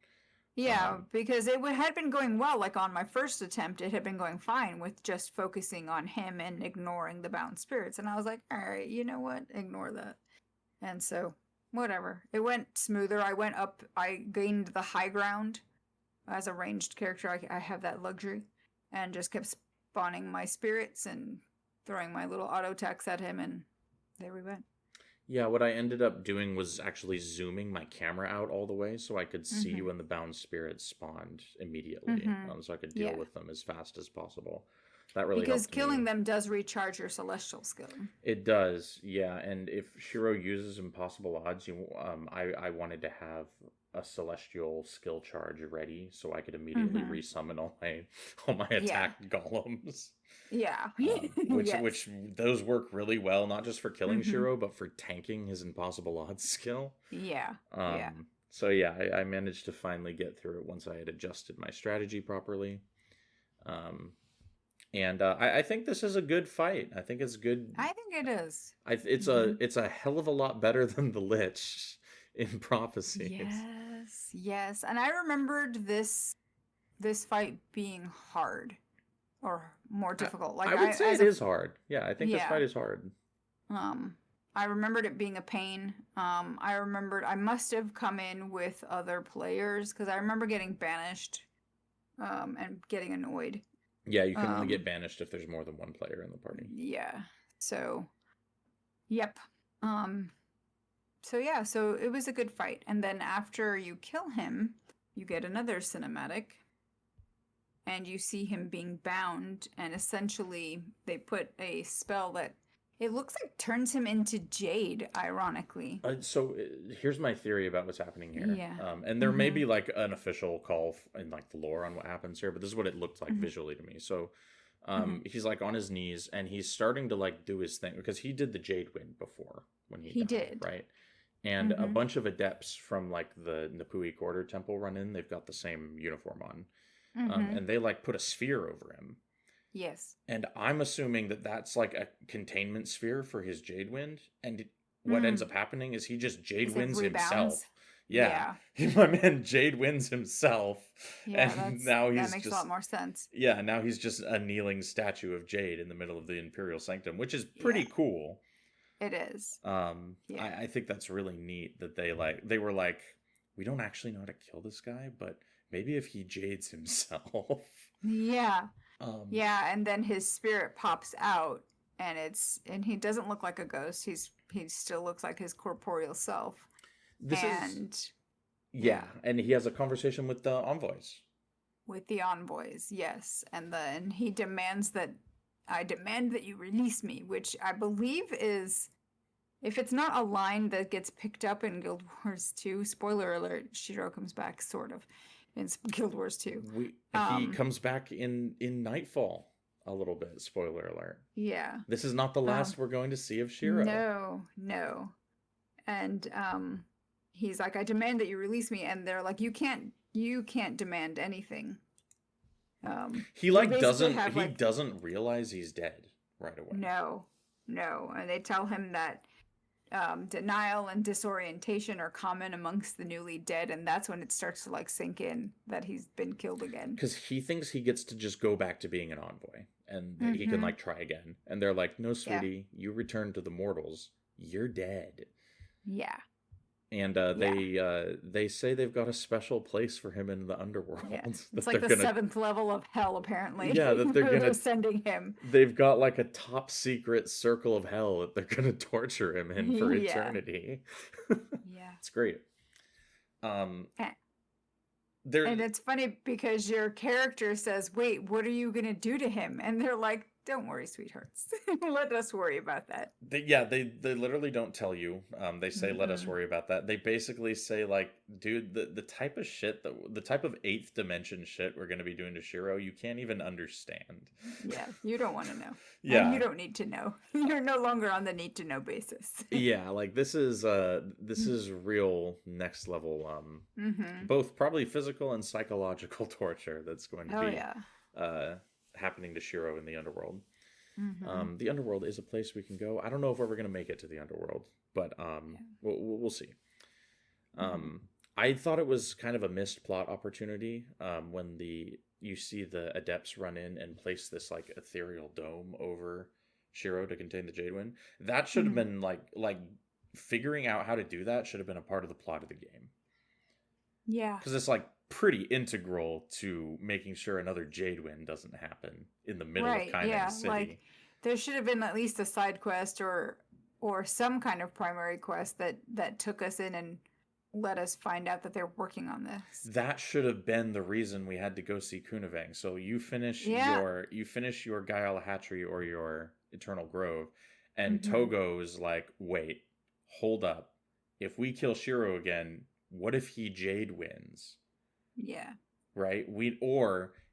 Yeah, because it had been going well. Like on my first attempt, it had been going fine with just focusing on him and ignoring the bound spirits. And I was like, all right, you know what? Ignore that. And so, whatever. It went smoother. I gained the high ground. As a ranged character, I have that luxury. And just kept spawning my spirits and throwing my little auto attacks at him. And there we went. Yeah, what I ended up doing was actually zooming my camera out all the way so I could see when the bound spirits spawned immediately, so I could deal with them as fast as possible. That really because helped killing me. them does recharge your celestial skill. It does, yeah. And if Shiro uses Impossible Odds, I wanted to have a celestial skill charge ready so I could immediately resummon all my attack golems. Yeah. Which those work really well, not just for killing Shiro, but for tanking his Impossible Odds skill. Yeah. So yeah, I managed to finally get through it once I had adjusted my strategy properly. And I think this is a good fight. I think it's good. I think it is. It's a hell of a lot better than the Lich in Prophecy. Yes. And I remembered this fight being hard. Or more difficult. Like I would say it is hard. Yeah, I think this fight is hard. I remembered it being a pain. I remembered I must have come in with other players because I remember getting banished, and getting annoyed. Yeah, you can only get banished if there's more than one player in the party. Yeah. So, yep. So it was a good fight, and then after you kill him, you get another cinematic. And you see him being bound, and essentially they put a spell that it looks like turns him into jade, ironically. So here's my theory about what's happening here. Yeah. And there may be like an official call in like the lore on what happens here, but this is what it looked like visually to me. So he's like on his knees, and he's starting to like do his thing because he did the jade wind before when he died, right? And a bunch of adepts from like the Napui Quarter Temple run in. They've got the same uniform on. And they like put a sphere over him. Yes. And I'm assuming that that's like a containment sphere for his Jade Wind. And what ends up happening is he just Jade Winds himself. Yeah. My man Jade wins himself. Yeah, And now that he's makes a just lot more sense. Yeah, now he's just a kneeling statue of Jade in the middle of the Imperial Sanctum, which is pretty cool. It is. I think that's really neat that they were like, we don't actually know how to kill this guy, but maybe if he jades himself. Yeah. And then his spirit pops out and he doesn't look like a ghost. He still looks like his corporeal self. And he has a conversation with the envoys. With the envoys, yes. And then he demands that I demand that you release me, which I believe is, if it's not a line that gets picked up in Guild Wars 2, spoiler alert, Shiro comes back sort of in Guild Wars 2. He comes back in Nightfall a little bit, spoiler alert. Yeah. This is not the last we're going to see of Shiro. No. And he's like, I demand that you release me, and they're like, you can't demand anything. He doesn't realize he's dead right away. No, and they tell him that denial and disorientation are common amongst the newly dead, and that's when it starts to like sink in that he's been killed again. Because he thinks he gets to just go back to being an envoy, and that he can like try again. And they're like, no, sweetie, you return to the mortals. You're dead. Yeah. And they say they've got a special place for him in the underworld. Yeah. It's like the 7th level of hell, apparently. Yeah, that they're sending him. They've got like a top secret circle of hell that they're gonna torture him in for eternity. Yeah, it's great. And it's funny because your character says, "Wait, what are you gonna do to him?" And they're like, "Don't worry, sweethearts. Let us worry about that." They literally don't tell you. They say, let us worry about that. They basically say, like, dude, the type of shit, the type of 8th dimension shit we're going to be doing to Shiro, you can't even understand. Yeah, you don't want to know. Yeah. And you don't need to know. You're no longer on the need to know basis. Yeah, like, this is real next level, both probably physical and psychological torture that's going to be happening to Shiro in the underworld. The underworld is a place we can go. I don't know if we're ever going to make it to the underworld, but we'll see. I thought it was kind of a missed plot opportunity when you see the adepts run in and place this like ethereal dome over Shiro to contain the Jadewind. That should have been like figuring out how to do that should have been a part of the plot of the game. Yeah, because it's like pretty integral to making sure another Jadewind doesn't happen in the middle of Kainan City. Like there should have been at least a side quest or some kind of primary quest that took us in and let us find out that they're working on this. That should have been the reason we had to go see Kunavang. So you finish your Gaia Hatchery or your Eternal Grove, and Togo's like, wait, hold up. If we kill Shiro again, what if he Jade wins? Yeah. Right?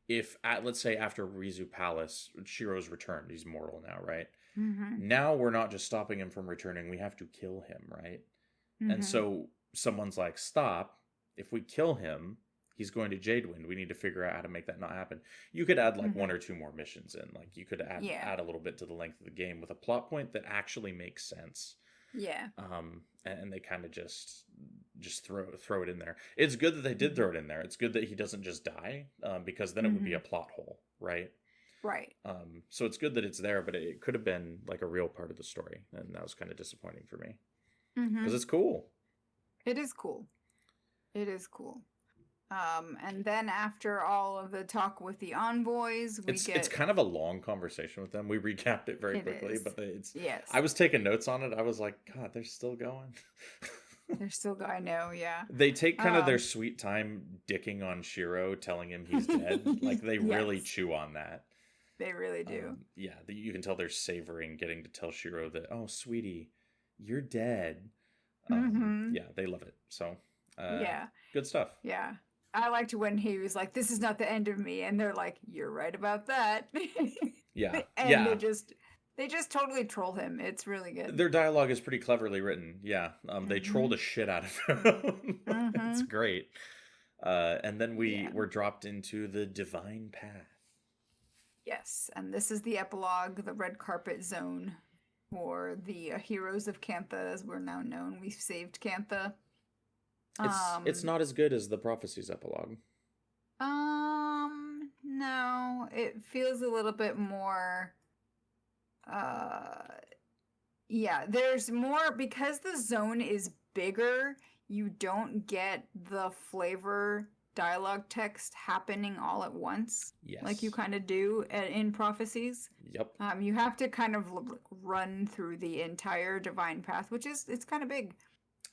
If let's say after Rizu Palace, Shiro's returned. He's mortal now, right? Now we're not just stopping him from returning. We have to kill him, right? And so someone's like, stop. If we kill him, he's going to Jadewind. We need to figure out how to make that not happen. You could add like 1 or 2 more missions in. Like you could add a little bit to the length of the game with a plot point that actually makes sense. Yeah. And they kind of just throw it in there. It's good that they did throw it in there. It's good that he doesn't just die, because then it would be a plot hole, right? Right. So it's good that it's there, but it could have been like a real part of the story, and that was kind of disappointing for me. Because it's cool. It is cool. It is cool. And then after all of the talk with the envoys, it's kind of a long conversation with them. We recapped it very quickly, but yes. I was taking notes on it. I was like, God, they're still going. They're still going. I know, yeah. They take kind of their sweet time dicking on Shiro, telling him he's dead. Like they really chew on that. They really do. You can tell they're savoring getting to tell Shiro that, oh, sweetie, you're dead. Yeah, they love it. So, good stuff. Yeah. I liked when he was like, this is not the end of me. And they're like, you're right about that. Yeah. And they just totally troll him. It's really good. Their dialogue is pretty cleverly written. Yeah. They trolled a shit out of him. It's great. And then we're dropped into the Divine Path. Yes. And this is the epilogue, the red carpet zone for the heroes of Cantha, as we're now known. We've saved Cantha. It's not as good as the Prophecies epilogue. No, it feels a little bit more. Yeah, there's more because the zone is bigger. You don't get the flavor dialogue text happening all at once, Yes. like you kind of do in Prophecies. Yep. You have to kind of run through the entire Divine Path, which is it's kind of big.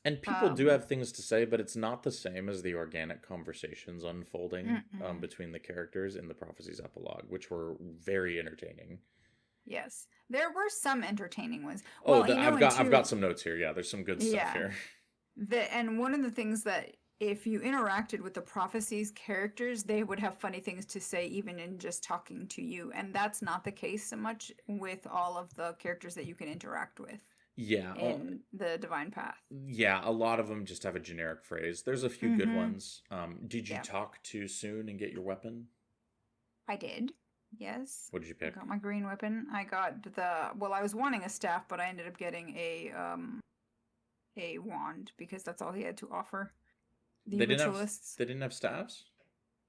And people do have things to say, but it's not the same as the organic conversations unfolding between the characters in the Prophecies epilogue, which were very entertaining. Yes, there were some entertaining ones. Oh, well, I've got some notes here. Yeah, there's some good stuff here. And one of the things that if you interacted with the Prophecies characters, they would have funny things to say even in just talking to you, and that's not the case so much with all of the characters that you can interact with. Yeah. In the Divine Path. Yeah, a lot of them just have a generic phrase. There's a few good ones. Did you talk to Cynn and get your weapon? I did. Yes. What did you pick? I got my green weapon. I got I was wanting a staff, but I ended up getting a wand because that's all he had to offer. The ritualists. They didn't have staffs?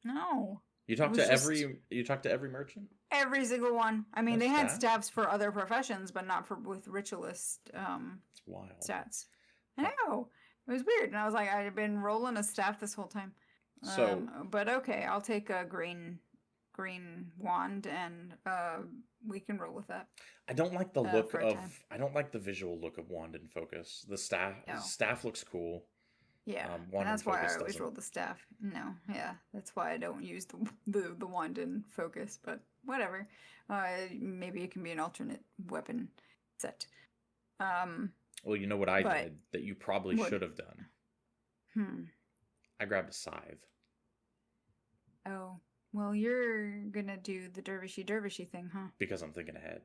No. You talked to every merchant? Every single one. I mean, No they had staff? staffs for other professions, but not with ritualist It's wild. stats. I know. It was weird. And I was like, I've been rolling a staff this whole time. So, but okay, I'll take a green wand and we can roll with that. I don't like the look of I don't like the visual look of wand and focus. The staff looks cool. Yeah, wand that's and why I focus always doesn't. roll the staff. No, yeah, that's why I don't use the wand and focus. But whatever, maybe it can be an alternate weapon set. Well, you know what I did that you probably should have done. I grabbed a scythe. Oh, well, you're gonna do the dervishy thing, huh? Because I'm thinking ahead.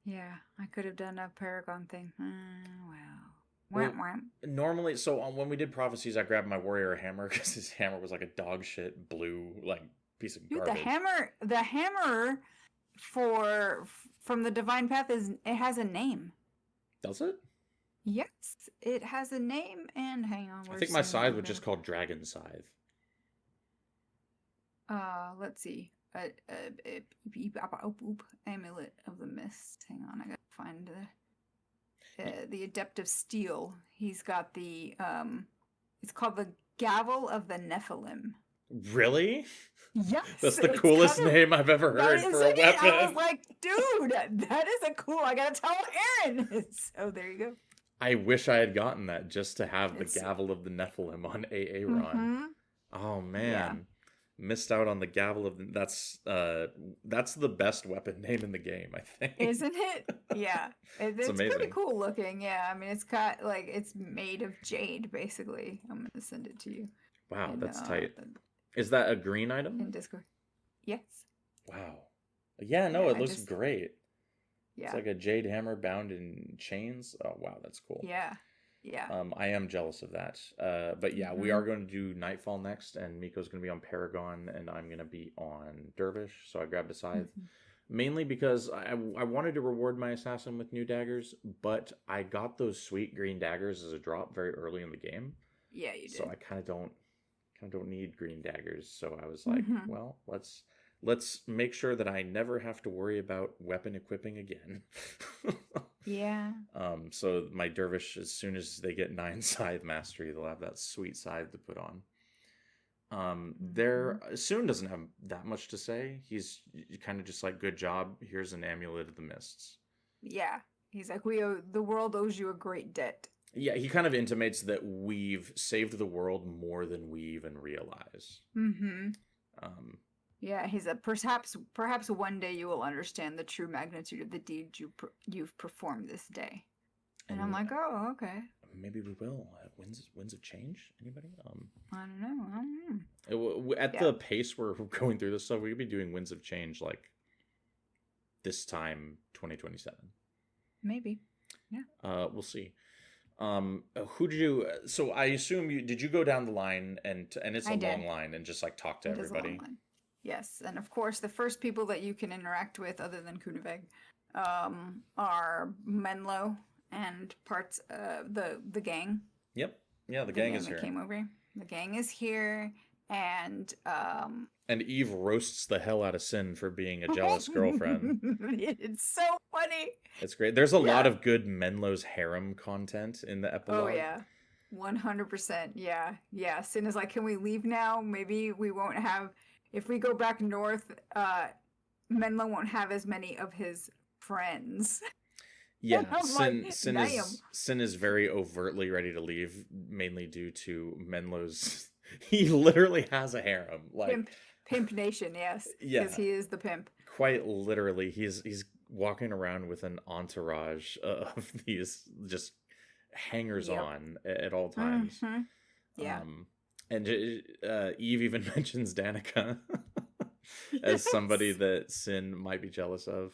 Yeah, I could have done a paragon thing. Well, normally, so when we did Prophecies, I grabbed my warrior hammer because his hammer was like a dog shit blue piece of garbage. The hammer from the Divine Path it has a name. Does it? Yes, it has a name. And hang on, I think my scythe was just called Dragon Scythe. Let's see. Amulet of the Mist. Hang on, I gotta find the Adept of Steel. He's got the it's called the Gavel of the Nephilim. Really? Yes. That's the coolest name I've ever heard for a weapon. I was like, dude, that is a cool. I gotta tell Aaron. So there you go. I wish I had gotten that just to have the Gavel of the Nephilim on AA Run. Oh man. Yeah. Missed out on the Gavel of the... That's the best weapon name in the game, I think. Isn't it? Yeah. It's pretty cool looking. Yeah. I mean, it's got it's made of jade, basically. I'm going to send it to you. Wow, that's tight. Is that a green item? In Discord. Yes. Wow. Yeah, no, it looks great. Yeah. It's like a jade hammer bound in chains. Oh, wow, that's cool. Yeah. Yeah. I am jealous of that. But yeah, we are going to do Nightfall next, and Miko's going to be on Paragon, and I'm going to be on Dervish. So I grabbed a scythe, mainly because I wanted to reward my assassin with new daggers, but I got those sweet green daggers as a drop very early in the game. Yeah, you did. So I kind of don't need green daggers. So I was like, well, let's make sure that I never have to worry about weapon equipping again. Yeah. So my dervish, as soon as they get 9 scythe mastery, they'll have that sweet scythe to put on. Soon doesn't have that much to say. He's kind of just like, good job. Here's an amulet of the mists. Yeah. He's like, the world owes you a great debt. Yeah, he kind of intimates that we've saved the world more than we even realize. Yeah, he's perhaps one day you will understand the true magnitude of the deed you've performed this day. And I'm like, oh, okay. Maybe we will. Winds of Change? Anybody? I don't know. At the pace we're going through this stuff, we could be doing Winds of Change like this time 2027. Maybe. Yeah. We'll see. Who did you? So I assume did you go down the line and it's a long line and just like talk to everybody? Yes, and of course the first people that you can interact with, other than Kuniveg, are Menlo and parts of the gang. Yep. Yeah, the gang is here. Came over. The gang is here, and Eve roasts the hell out of Cynn for being a jealous girlfriend. It's so funny. It's great. There's a lot of good Menlo's harem content in the epilogue. Oh yeah, 100%. Yeah. Cynn is like, can we leave now? Maybe we won't have. If we go back north, Menlo won't have as many of his friends. Yeah, Cynn is very overtly ready to leave, mainly due to Menlo's. He literally has a harem, like pimp nation, yes. Yeah, because he is the pimp. Quite literally, he's walking around with an entourage of these just hangers on at all times. Mm-hmm. Yeah, and Eve even mentions Danica. As somebody that Cynn might be jealous of.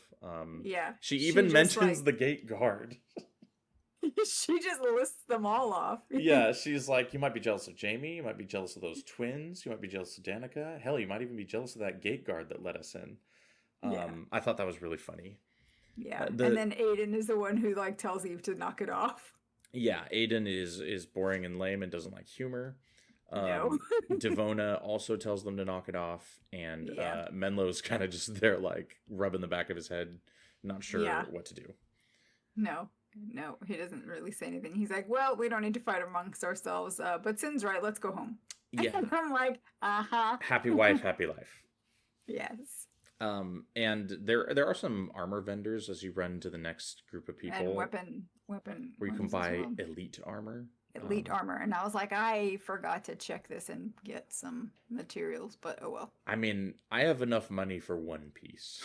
She even mentions the gate guard. She just lists them all off. Yeah, she's like, you might be jealous of Jamie, you might be jealous of those twins, you might be jealous of Danica. Hell, you might even be jealous of that gate guard that let us in. I thought that was really funny. Yeah, and then Aiden is the one who like tells Eve to knock it off. Yeah, Aiden is boring and lame and doesn't like humor. No. Devona also tells them to knock it off, and Menlo's kind of just there, like rubbing the back of his head, not sure what to do. No, he doesn't really say anything. He's like, "Well, we don't need to fight amongst ourselves, but Cynn's right. Let's go home." Yeah, and I'm like, happy wife, happy life. Yes. And there are some armor vendors as you run to the next group of people. And weapon. Where you can buy elite armor. Elite armor, and I was like, I forgot to check this and get some materials, but oh well. I mean, I have enough money for one piece.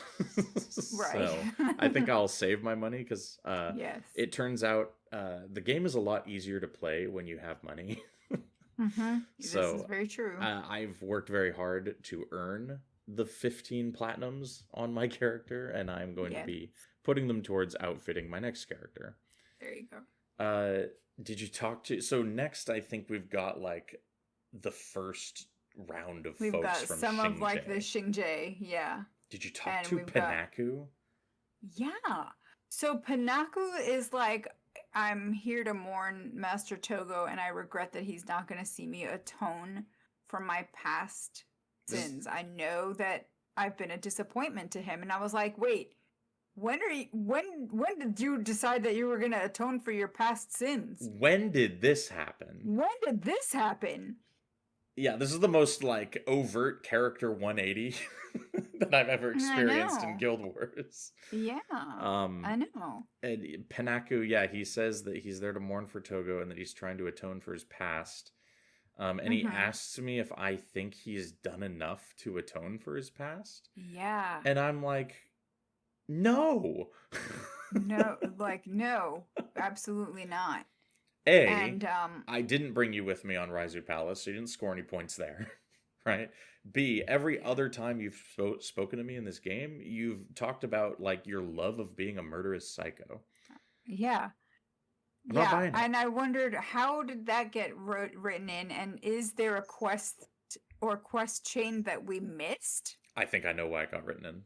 Right. So I think I'll save my money because yes. It turns out the game is a lot easier to play when you have money. Mm-hmm. So this is very true. I've worked very hard to earn the 15 platinums on my character, and I'm going to be putting them towards outfitting my next character. There you go. Did you talk to... So next, I think we've got, like, the first round of folks from Xingje. We've got some of, like, the Xingje, yeah. Did you talk to Panaku? Yeah. So Panaku is like, I'm here to mourn Master Togo, and I regret that he's not going to see me atone for my past sins. I know that I've been a disappointment to him. And I was like, wait... When did you decide that you were gonna atone for your past sins? When did this happen? Yeah, this is the most like overt character 180 that I've ever experienced in Guild Wars. Yeah. I know. And Panaku, he says that he's there to mourn for Togo and that he's trying to atone for his past. And he asks me if I think he's done enough to atone for his past. Yeah. And I'm like, no. No, absolutely not. I didn't bring you with me on Raizu Palace, so you didn't score any points there, right? B, every other time you've spoken to me in this game, you've talked about like your love of being a murderous psycho. Yeah. And I wondered, how did that get written in, and is there a quest or quest chain that we missed? I think I know why it got written in.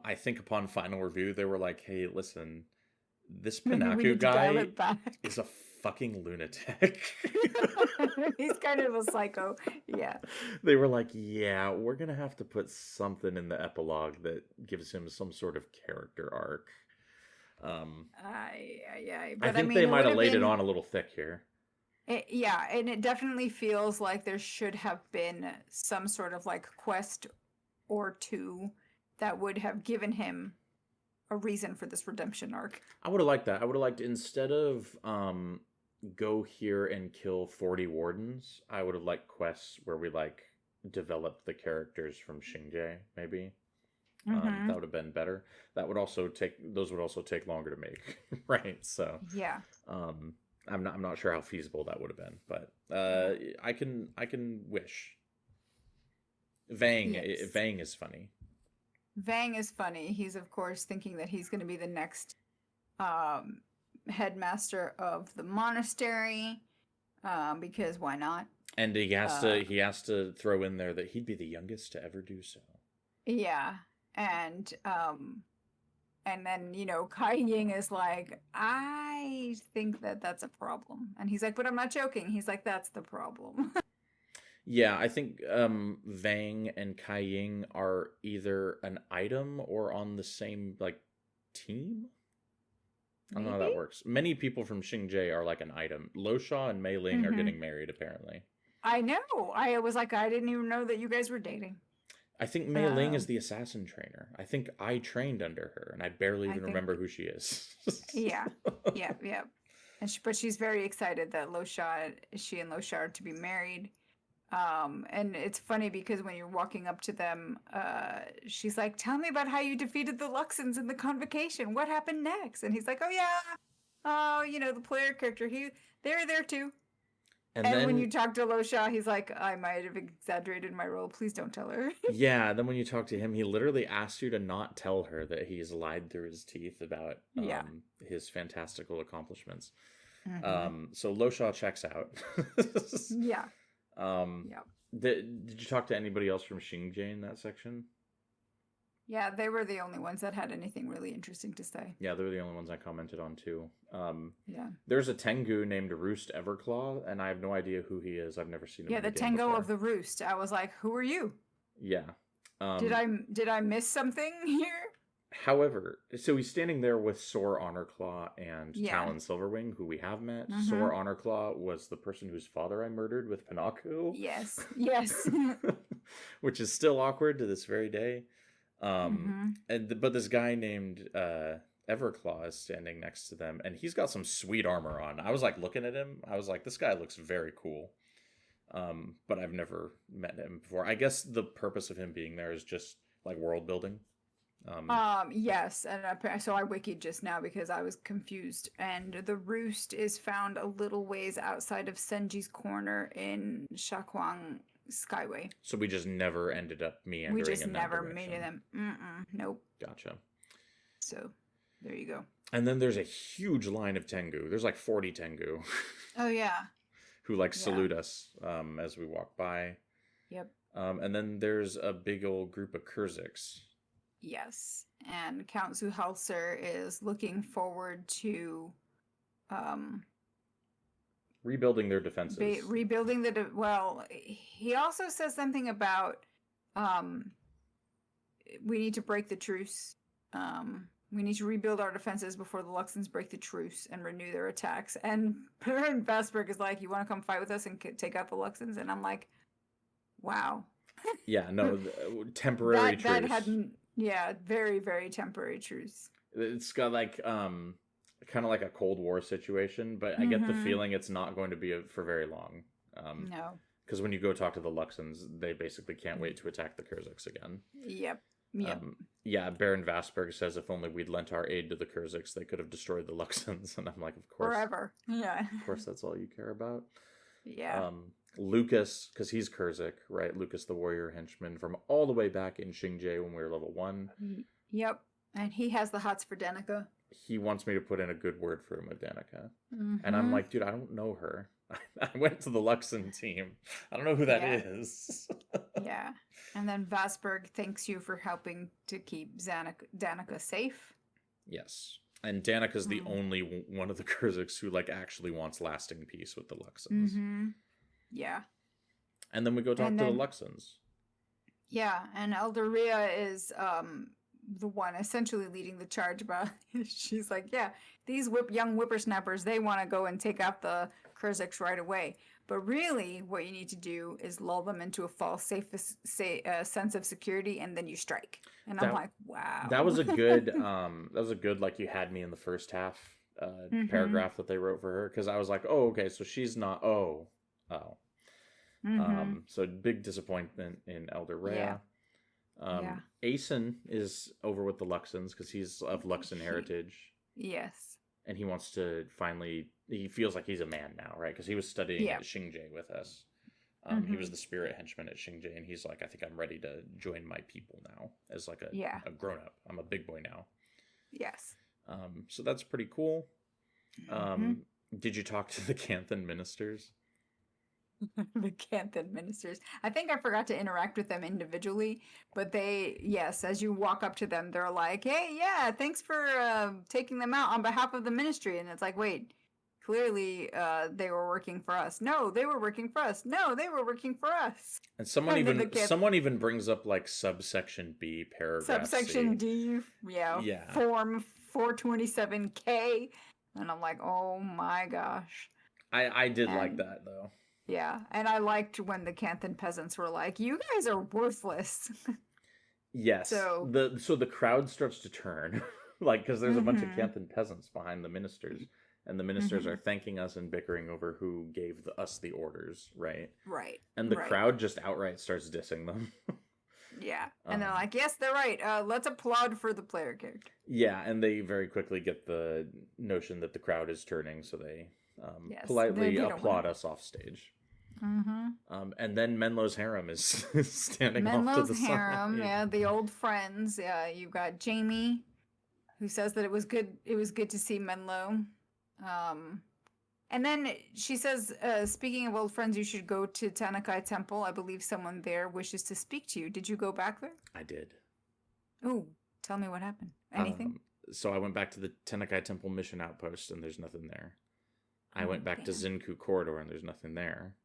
I think upon final review, they were like, hey, listen, this Panaku guy is a fucking lunatic. He's kind of a psycho. Yeah. They were like, yeah, we're going to have to put something in the epilogue that gives him some sort of character arc. But I think they might have laid it on a little thick here. And it definitely feels like there should have been some sort of like quest or two that would have given him a reason for this redemption arc. I would have liked that. I would have liked, instead of go here and kill 40 wardens, I would have liked quests where we like develop the characters from Xingje, maybe. That would have been better. Those would also take longer to make, right? So yeah. I'm not sure how feasible that would have been, but I can wish. Vang is funny. Vang is funny. He's, of course, thinking that he's going to be the next headmaster of the monastery, because why not? And he has to throw in there that he'd be the youngest to ever do so. Yeah, and And then, Kai Ying is like, I think that that's a problem. And he's like, but I'm not joking. He's like, that's the problem. Yeah, I think Vang and Kai Ying are either an item or on the same team. I don't know how that works. Many people from Xingje are like an item. Lo Sha and Mei Ling are getting married, apparently. I know. I was like, I didn't even know that you guys were dating. I think Mei Ling is the assassin trainer. I think I trained under her, and I barely even remember who she is. Yeah. But she's very excited that she and Lo Sha are to be married. And it's funny because when you're walking up to them, she's like, tell me about how you defeated the Luxons in the convocation. What happened next? And he's like, oh yeah. The player character, they're there too. And then, when you talk to Lo Sha, he's like, I might have exaggerated my role. Please don't tell her. Yeah, then when you talk to him, he literally asks you to not tell her that he's lied through his teeth about his fantastical accomplishments. So Lo Sha checks out. Yeah. Did you talk to anybody else from Xingje in that section? Yeah, they were the only ones that had anything really interesting to say. Yeah, they were the only ones I commented on too. Yeah. There's a Tengu named Roost Everclaw, and I have no idea who he is. I've never seen him. Yeah, the Tengu of the Roost. I was like, who are you? Yeah. Did I miss something here? However, so he's standing there with Sore Honorclaw and Talon Silverwing, who we have met. Sore Honorclaw was the person whose father I murdered with Panaku. Yes. Which is still awkward to this very day. But this guy named Everclaw is standing next to them, and he's got some sweet armor on. I was like looking at him. I was like, this guy looks very cool. But I've never met him before. I guess the purpose of him being there is just like world building. Yes, and so I wikied just now because I was confused. And the Roost is found a little ways outside of Senji's corner in Shakwang Skyway. So we just never ended up meandering. We just in never that made them. Nope. Gotcha. So there you go. And then there's a huge line of Tengu. There's like 40 Tengu. Oh yeah. Who salute us as we walk by. Yep. And then there's a big old group of Kurziks. Yes, and Count Zuhalser is looking forward to rebuilding their defenses. Rebuilding well, he also says something about we need to break the truce. We need to rebuild our defenses before the Luxons break the truce and renew their attacks. And Baron Vastberg is like, you want to come fight with us and take out the Luxons? And I'm like, wow. Yeah, no, temporary truce. That hadn't... Yeah, very, very temporary truce. It's got kind of like a Cold War situation, but I get the feeling it's not going to be for very long. No. Because when you go talk to the Luxons, they basically can't wait to attack the Kurziks again. Yep. Yeah, Baron Vastberg says if only we'd lent our aid to the Kurziks, they could have destroyed the Luxons. And I'm like, of course. Forever. Yeah. Of course, that's all you care about. Yeah. Lucas, because he's Kurzik, right? Lucas, the warrior henchman from all the way back in Xingje when we were level 1. Yep. And he has the hots for Danica. He wants me to put in a good word for him with Danica. And I'm like, dude, I don't know her. I went to the Luxon team. I don't know who that is. Yeah. And then Vastberg thanks you for helping to keep Danica safe. Yes. And Danica's the only one of the Kurziks who actually wants lasting peace with the Luxons. Yeah. And then we go talk to the Luxons. Yeah, and Elder Rhea is the one essentially leading the charge about... She's like, yeah, these young whippersnappers, they want to go and take out the Kurziks right away. But really, what you need to do is lull them into a false sense of security, and then you strike. And I'm like, wow. That was a good, you had me in the first half paragraph that they wrote for her. Because I was like, oh, okay, so she's not, oh. So big disappointment in Elder Rhea. Asen is over with the Luxons because he's of Luxon heritage. Yes. And he wants to he feels like he's a man now, right? Because he was studying at Xingje with us. He was the spirit henchman at Xingje, and he's like, I think I'm ready to join my people now as a grown-up. I'm a big boy now. Yes. So that's pretty cool. Did you talk to the Canthan ministers? The Canthan ministers. I think I forgot to interact with them individually, but yes, as you walk up to them, they're like, "Hey, yeah, thanks for taking them out on behalf of the ministry." And it's like, wait, clearly they were working for us. No, they were working for us. No, they were working for us. And someone even brings up like subsection B, paragraph subsection C. D, form 427K, and I'm like, oh my gosh. I did like that though. Yeah, and I liked when the Canthan peasants were like, "You guys are worthless." Yes. So the crowd starts to turn, like, because there's a bunch of Canthan peasants behind the ministers, and the ministers are thanking us and bickering over who gave us the orders, right? Right. And the crowd just outright starts dissing them. Yeah, and they're like, "Yes, they're right. Let's applaud for the player character." Yeah, and they very quickly get the notion that the crowd is turning, so they politely applaud us off stage. And then Menlo's harem is standing off to the side. Menlo's harem, the old friends. You've got Jamie, who says that it was good to see Menlo. And then she says, speaking of old friends, you should go to Tanakai Temple. I believe someone there wishes to speak to you. Did you go back there? I did. Oh, tell me what happened. Anything? So I went back to the Tanakai Temple mission outpost, and there's nothing there. I went back to Zinku Corridor, and there's nothing there.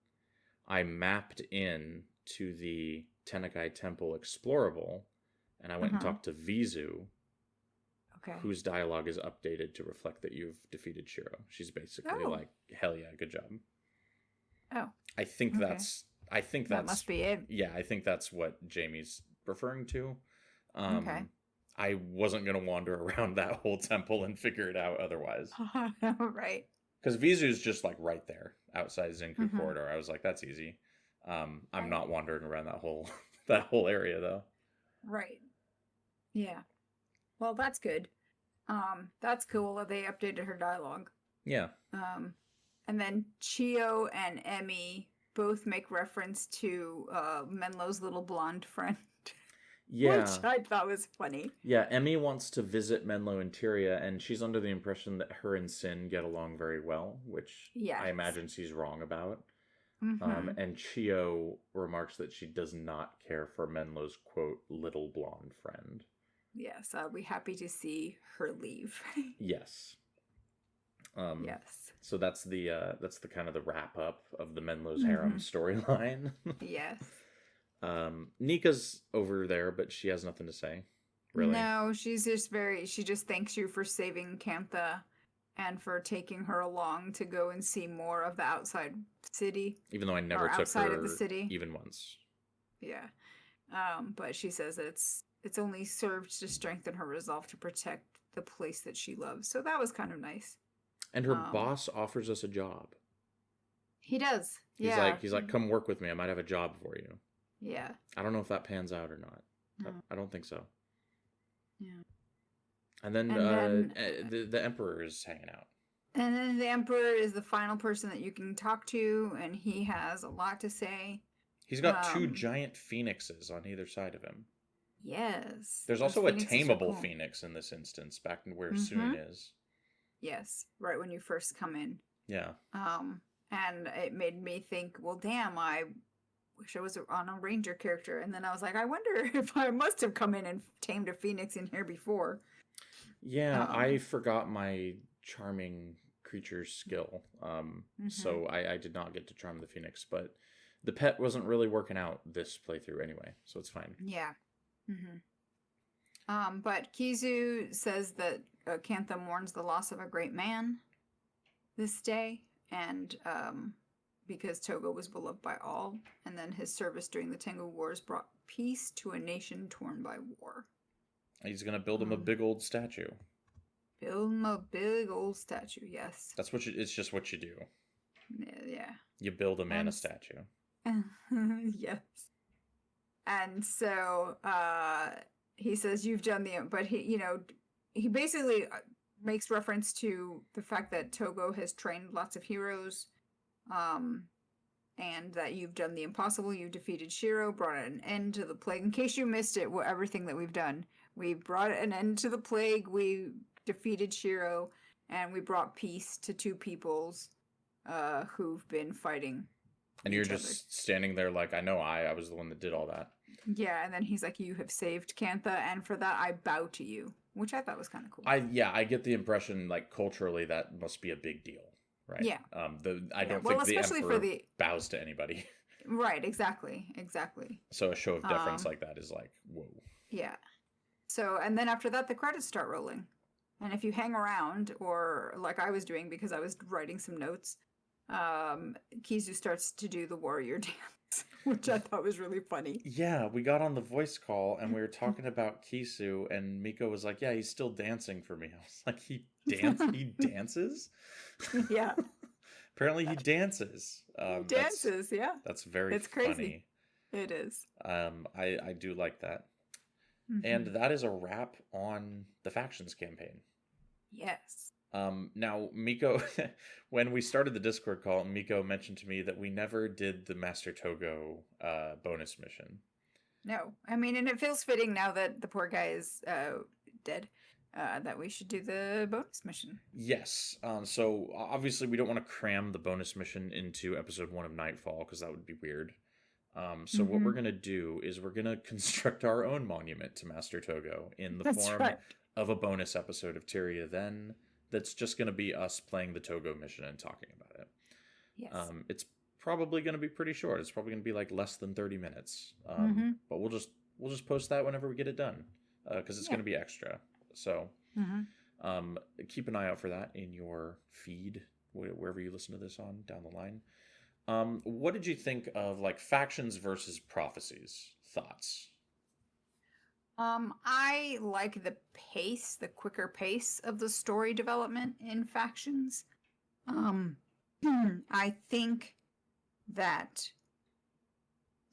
I mapped in to the Tanakai Temple Explorable, and I went and talked to Vizu, whose dialogue is updated to reflect that you've defeated Shiro. She's basically like, hell yeah, good job. Oh. I think that's that must be it. Yeah, I think that's what Jamie's referring to. I wasn't going to wander around that whole temple and figure it out otherwise. Right. Because Vizu's just like right there outside Zinku Corridor. I was like, that's easy. I'm not wandering around that whole area though. Right. Yeah. Well, that's good. That's cool that they updated her dialogue. Yeah. And then Chio and Emmy both make reference to Menlo's little blonde friend. Yeah. Which I thought was funny. Yeah, Emmy wants to visit Menlo and Tyria, and she's under the impression that her and Cynn get along very well, which I imagine she's wrong about. And Chio remarks that she does not care for Menlo's, quote, little blonde friend. Yes, I'll be happy to see her leave. Yes. Yes. So that's the kind of the wrap up of the Menlo's harem storyline. Yes. Nika's over there, but she has nothing to say. Really? No, she's just she just thanks you for saving Cantha and for taking her along to go and see more of the outside city. Even though I never took outside her of the city. Even once. Yeah. But she says that it's only served to strengthen her resolve to protect the place that she loves. So that was kind of nice. And her boss offers us a job. He does. He's like, come work with me. I might have a job for you. Yeah. I don't know if that pans out or not. No. I don't think so. Yeah. And then the Emperor is hanging out. And then the Emperor is the final person that you can talk to, and he has a lot to say. He's got two giant phoenixes on either side of him. Yes. There's also a tameable phoenix in this instance, back where Soon is. Yes, right when you first come in. Yeah. And it made me think, well, damn, I wish I was on a ranger character. And then I was like, I wonder if I must have come in and tamed a phoenix in here before. Yeah, I forgot my charming creature skill. So I did not get to charm the phoenix, but the pet wasn't really working out this playthrough anyway, so it's fine. Yeah. But Kizu says that Cantha mourns the loss of a great man this day, and because Togo was beloved by all, and then his service during the Tengu Wars brought peace to a nation torn by war. He's gonna build him a big old statue. Build him a big old statue, yes. That's it's just what you do. Yeah. You build a man a statue. Yes. And so he says you've done but he basically makes reference to the fact that Togo has trained lots of heroes, and that you've done the impossible. You defeated Shiro, brought an end to the plague. In case you missed it, everything that we've done, we brought an end to the plague, we defeated Shiro, and we brought peace to two peoples who've been fighting And you're just standing there like, I know I was the one that did all that. Yeah, and then he's like, you have saved Cantha, and for that I bow to you, which I thought was kind of cool. I get the impression, like, culturally that must be a big deal, right? Yeah. I don't think the Emperor bows to anybody. Right, exactly. So a show of deference like that is like, whoa. Yeah. So, and then after that, the credits start rolling. And if you hang around, or like I was doing because I was writing some notes, Kizu starts to do the warrior dance, which I thought was really funny. Yeah, we got on the voice call and we were talking about Kizu, and Miko was like, yeah, he's still dancing for me. I was like, he dances? Yeah. Apparently he dances. Dances, yeah. That's very it's funny. Crazy. It is. I do like that. Mm-hmm. And that is a wrap on the factions campaign. Yes. Now, Miko, when we started the Discord call, Miko mentioned to me that we never did the Master Togo bonus mission. No. I mean, and it feels fitting now that the poor guy is dead, that we should do the bonus mission. Yes. So, obviously, we don't want to cram the bonus mission into episode 1 of Nightfall, because that would be weird. So what we're going to do is we're going to construct our own monument to Master Togo in the form of a bonus episode of Tyria then. That's just going to be us playing the Togo mission and talking about it. Yes. It's probably going to be pretty short. It's probably going to be like less than 30 minutes. But we'll just post that whenever we get it done, because it's going to be extra. So keep an eye out for that in your feed, wherever you listen to this on down the line. What did you think of like factions versus prophecies? Thoughts? I like the quicker pace of the story development in factions. I think that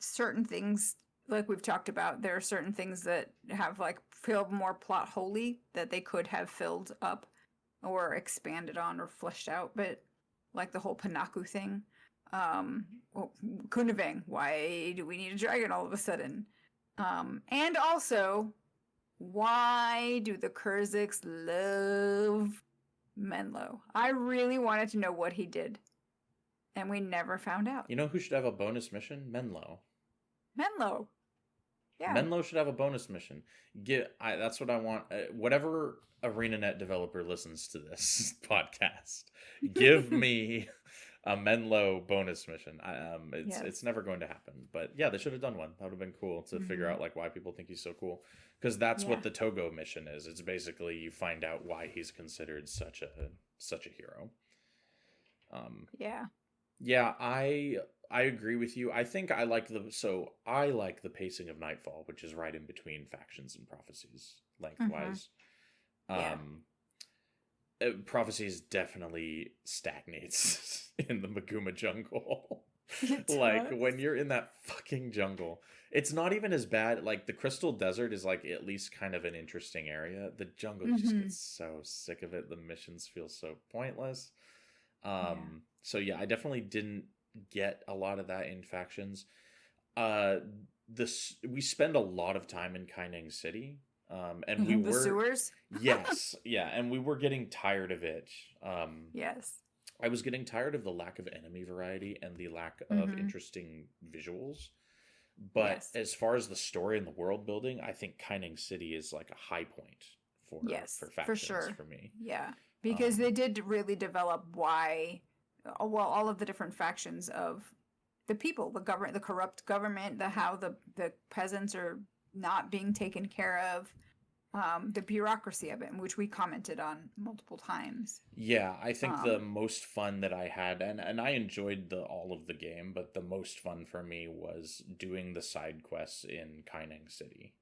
certain things, like we've talked about, there are certain things that have like feel more plot holey that they could have filled up or expanded on or fleshed out, but like the whole Panaku thing. Kunavang, why do we need a dragon all of a sudden? And also, why do the Kurziks love Menlo? I really wanted to know what he did, and we never found out. You know who should have a bonus mission? Menlo. Yeah. Menlo should have a bonus mission. That's what I want. Whatever ArenaNet developer listens to this podcast, give me a Menlo bonus mission. It's never going to happen, but yeah, they should have done one. That would have been cool to figure out like why people think he's so cool, because that's what the Togo mission is. It's basically you find out why he's considered such a hero. Yeah, I agree with you. I think I like the pacing of Nightfall, which is right in between factions and prophecies lengthwise. Prophecies definitely stagnates in the Maguma jungle. Like when you're in that fucking jungle, it's not even as bad. Like the Crystal Desert is like at least kind of an interesting area. The jungle just gets so sick of it. The missions feel so pointless. So yeah, I definitely didn't get a lot of that in factions. We spend a lot of time in Kaineng City. And we were sewers. Yes, yeah, and we were getting tired of it. Yes, I was getting tired of the lack of enemy variety and the lack of interesting visuals. But as far as the story and the world building, I think Kaineng City is like a high point for factions for me. Yeah, because they did really develop why, all of the different factions of the people, the government, the corrupt government, how the peasants are not being taken care of, the bureaucracy of it, which we commented on multiple times. Yeah, I think the most fun that I had, and I enjoyed all of the game, but the most fun for me was doing the side quests in Kaineng City.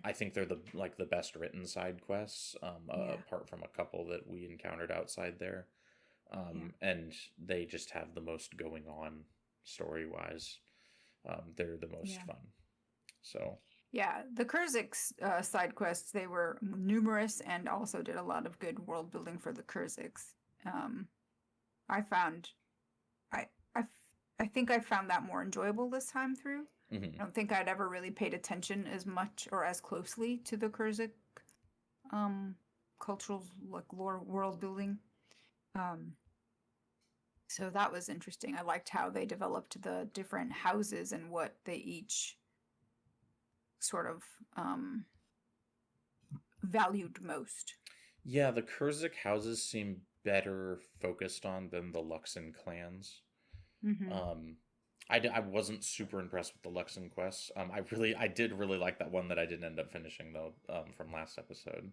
I think they're the best written side quests, apart from a couple that we encountered outside there. And they just have the most going on story-wise. They're the most fun. So yeah, the Kurziks side quests, they were numerous and also did a lot of good world building for the Kurziks. I think I found that more enjoyable this time through. I don't think I'd ever really paid attention as much or as closely to the Kurzik cultural lore world building. So that was interesting. I liked how they developed the different houses and what they each sort of valued most. Yeah, the Kurzik houses seem better focused on than the Luxon clans. I wasn't super impressed with the Luxon quests. I did really like that one that I didn't end up finishing though, from last episode,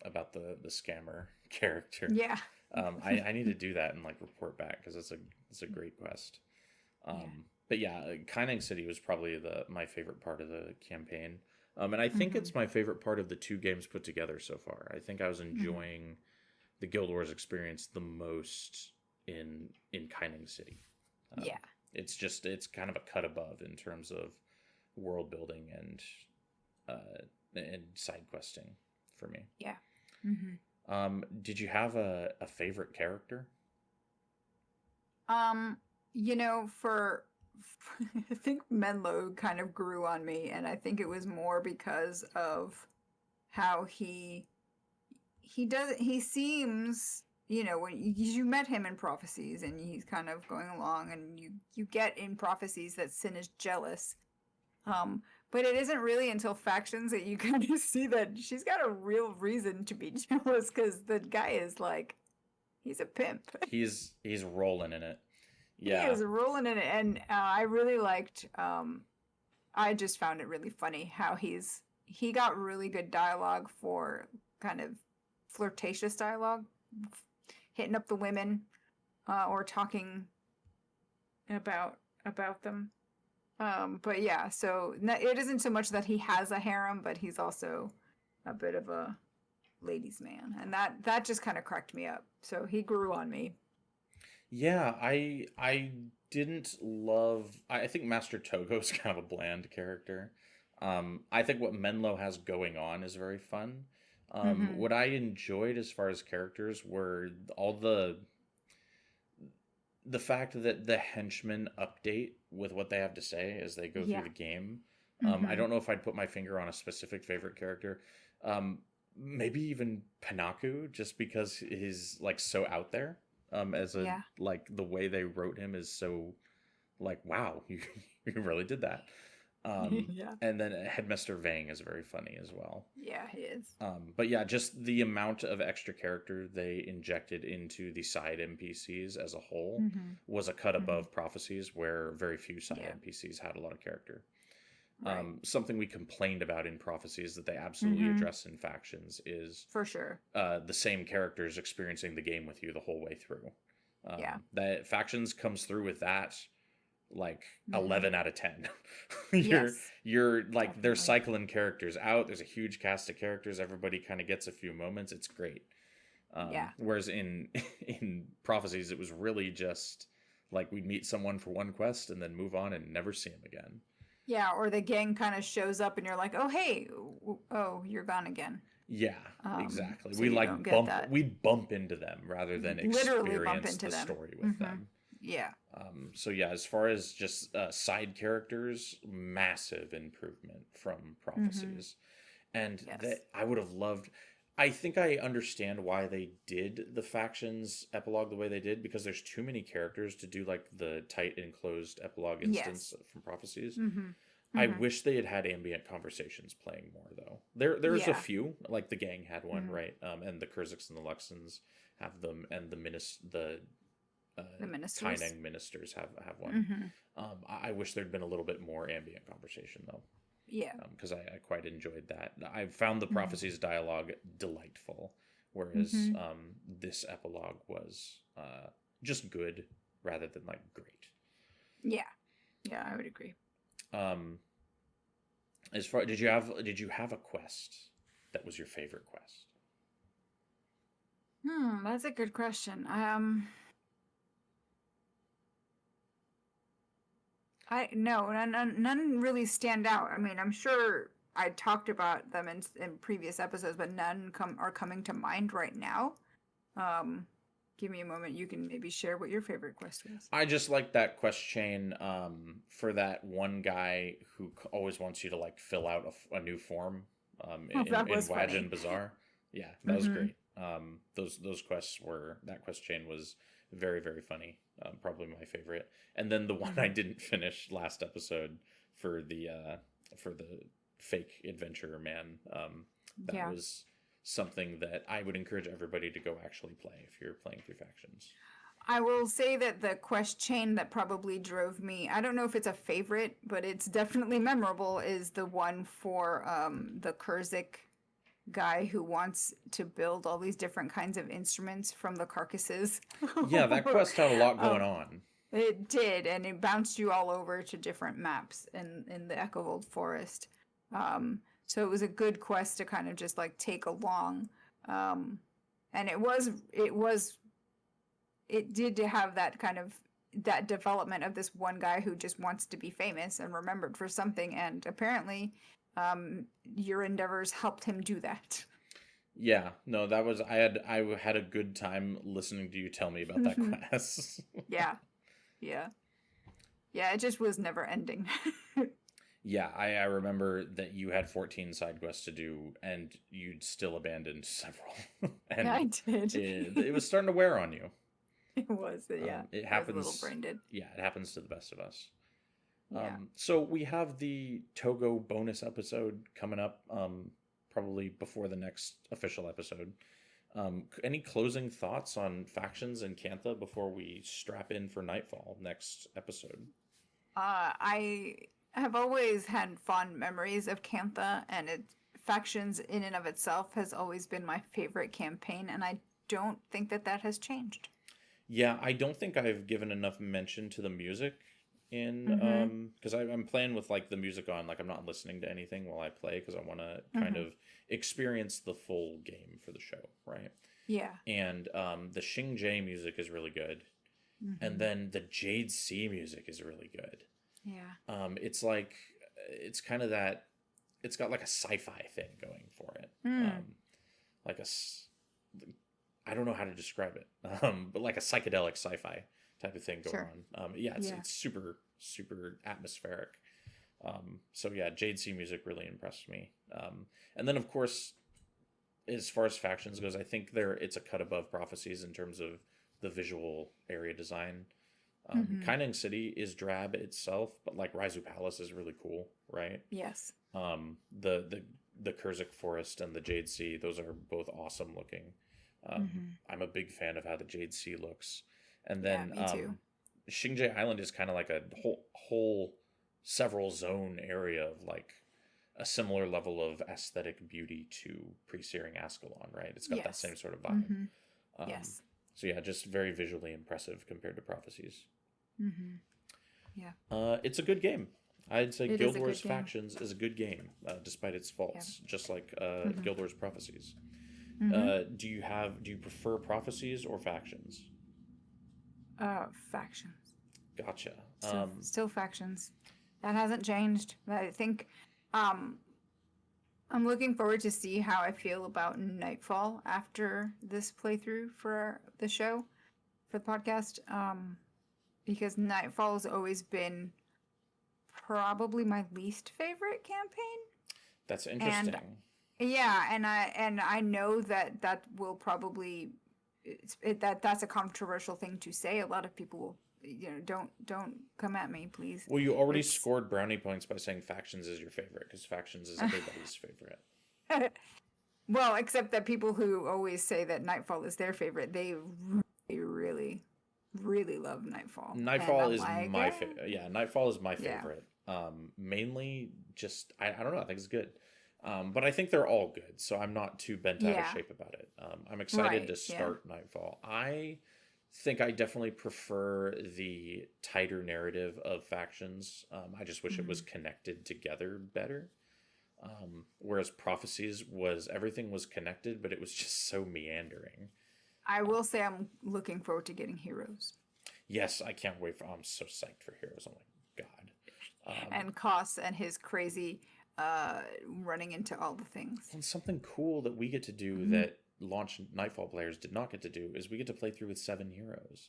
about the scammer character. Yeah. I need to do that and like report back because it's a great quest. But yeah, Kaining City was probably my favorite part of the campaign. And I think it's my favorite part of the 2 games put together so far. I think I was enjoying the Guild Wars experience the most in Kaining City. It's kind of a cut above in terms of world building and side questing for me. Yeah. Did you have a favorite character? For I think Menlo kind of grew on me, and I think it was more because of how he seems, when you met him in Prophecies and he's kind of going along, and you get in Prophecies that Cynn is jealous. But it isn't really until Factions that you kind of see that she's got a real reason to be jealous, because the guy is like, he's a pimp. He's rolling in it. Yeah. He is rolling in it, and I really liked, I just found it really funny how he got really good dialogue for kind of flirtatious dialogue, hitting up the women, or talking about them. But yeah, so it isn't so much that he has a harem, but he's also a bit of a ladies' man, and that just kind of cracked me up. So he grew on me. Yeah, I didn't love. I think Master Togo is kind of a bland character. I think what Menlo has going on is very fun. What I enjoyed as far as characters were all the fact that the henchmen update with what they have to say as they go through the game. I don't know if I'd put my finger on a specific favorite character. Maybe even Panaku, just because he's like so out there. Like the way they wrote him is so like, wow, you really did that. And then Headmaster Vang is very funny as well. Yeah, he is. But yeah, just the amount of extra character they injected into the side NPCs as a whole was a cut above Prophecies, where very few side NPCs had a lot of character. Right. Something we complained about in Prophecies that they absolutely address in Factions is for sure the same characters experiencing the game with you the whole way through. That Factions comes through with that like 11 out of 10. You're like, definitely. They're cycling characters out. There's a huge cast of characters. Everybody kind of gets a few moments. It's great. Whereas in Prophecies, it was really just like we'd meet someone for one quest and then move on and never see them again. Yeah, or the gang kind of shows up and you're like, oh, hey, you're gone again. Yeah, exactly. So we bump into them rather than experience the story with them. Yeah. So yeah, as far as just side characters, massive improvement from Prophecies. And that I would have loved. I think I understand why they did the Factions epilogue the way they did, because there's too many characters to do like the tight enclosed epilogue instance from Prophecies. I wish they had ambient conversations playing more though. There's a few, like the gang had one, right? And the Kurziks and the Luxons have them, and the Kaining ministers have one. I wish there'd been a little bit more ambient conversation though. Yeah, because I quite enjoyed that. I found the Prophecies dialogue delightful, whereas this epilogue was just good rather than like great. Yeah, I would agree. As far did you have a quest that was your favorite quest? That's a good question. None really stand out. I mean, I'm sure I talked about them in previous episodes, but none are coming to mind right now. Give me a moment. You can maybe share what your favorite quest was. I just like that quest chain for that one guy who always wants you to like fill out a new form in Wajan Bazaar. Yeah, that was great. Those quests that quest chain was Very, very funny. Probably my favorite. And then the one I didn't finish last episode for the fake adventure man. That was something that I would encourage everybody to go actually play if you're playing through factions. I will say that the quest chain that probably drove me, I don't know if it's a favorite, but it's definitely memorable, is the one for the Kurzik guy who wants to build all these different kinds of instruments from the carcasses. Yeah, that quest had a lot going on. It did, and it bounced you all over to different maps in the Echovold Forest. So it was a good quest to kind of just like take along. And it did have that kind of that development of this one guy who just wants to be famous and remembered for something, and apparently your endeavors helped him do that. Yeah, no, that was I had a good time listening to you tell me about that quest. Yeah, it just was never ending. Yeah, I remember that you had 14 side quests to do, and you'd still abandoned several. And I did. It was starting to wear on you. It was, yeah. It happens. Little brain did. Yeah, it happens to the best of us. Yeah. So we have the Togo bonus episode coming up, probably before the next official episode. Any closing thoughts on factions and Cantha before we strap in for Nightfall next episode? I have always had fond memories of Cantha, and factions in and of itself has always been my favorite campaign, and I don't think that has changed. Yeah, I don't think I've given enough mention to the music in because I'm playing with like the music on, like I'm not listening to anything while I play because I want to kind of experience the full game for the show, right? Yeah. And the Xing Jie music is really good, and then the Jade Sea music is really good. Yeah. It's kind of that. It's got like a sci-fi thing going for it, like I don't know how to describe it, but like a psychedelic sci-fi type of thing going on. It's super, super atmospheric. So yeah, Jade Sea music really impressed me. And then of course, as far as factions goes, I think it's a cut above Prophecies in terms of the visual area design. Kaining City is drab itself, but like Raizu Palace is really cool, right? Yes. The Kurzik Forest and the Jade Sea, those are both awesome looking. I'm a big fan of how the Jade Sea looks. And then me too. Xing Jie Island is kind of like a whole several zone area of like a similar level of aesthetic beauty to Pre-Searing Ascalon, right? It's got that same sort of vibe. Yes. So yeah, just very visually impressive compared to Prophecies. Yeah. It's a good game. I'd say It Guild is a Wars good game. Factions is a good game, despite its faults, just like Guild Wars Prophecies. Do you prefer Prophecies or Factions? Factions. Gotcha. Still factions. That hasn't changed. I think I'm looking forward to see how I feel about Nightfall after this playthrough for the show, for the podcast. Because Nightfall has always been probably my least favorite campaign. That's interesting. And I know that will probably that's a controversial thing to say. A lot of people will, don't come at me, please. Well, you already scored brownie points by saying Factions is your favorite, because Factions is everybody's favorite. Well, except that people who always say that Nightfall is their favorite, they really, really love Nightfall. Nightfall is my favorite. Yeah, Nightfall is my favorite. Mainly just, I don't know, I think it's good. But I think they're all good, so I'm not too bent out of shape about it. I'm excited to start Nightfall. I think I definitely prefer the tighter narrative of Factions. I just wish it was connected together better. Whereas Prophecies everything was connected, but it was just so meandering. I will say I'm looking forward to getting Heroes. Yes, I can't wait I'm so psyched for Heroes. Oh my god. And Koss and his crazy running into all the things. And something cool that we get to do that launch Nightfall players did not get to do is we get to play through with 7 heroes.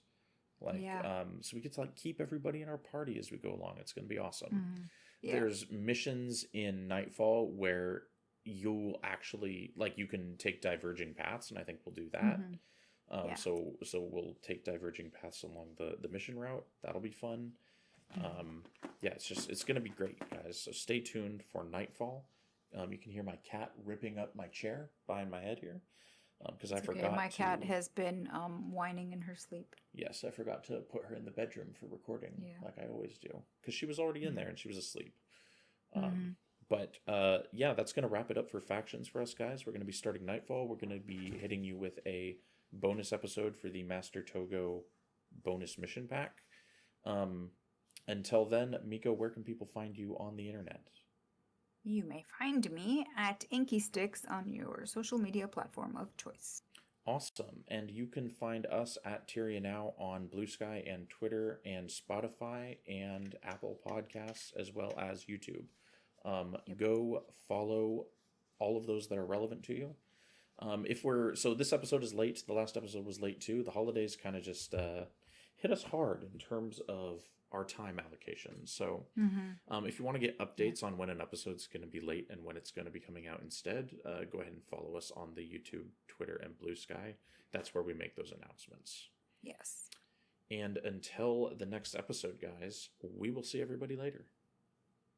So we get to like keep everybody in our party as we go along. It's going to be awesome. There's missions in Nightfall where you'll actually you can take diverging paths, and I think we'll do that. So we'll take diverging paths along the mission route. That'll be fun. Yeah, it's gonna be great, guys. So stay tuned for Nightfall. You can hear my cat ripping up my chair behind my head here, because I forgot. My cat has been whining in her sleep. Yes, I forgot to put her in the bedroom for recording, like I always do, because she was already in there and she was asleep. But yeah, that's gonna wrap it up for factions for us, guys. We're gonna be starting Nightfall. We're gonna be hitting you with a bonus episode for the Master Togo bonus mission pack. Until then, Miko, where can people find you on the internet? You may find me at Inky Sticks on your social media platform of choice. Awesome. And you can find us at Tyria Now on Blue Sky and Twitter and Spotify and Apple Podcasts, as well as YouTube. Go follow all of those that are relevant to you. So this episode is late. The last episode was late too. The holidays kind of just hit us hard in terms of our time allocation. So if you want to get updates on when an episode's going to be late and when it's going to be coming out instead, go ahead and follow us on the YouTube, Twitter, and Blue Sky. That's where we make those announcements. Yes. And until the next episode, guys, we will see everybody later.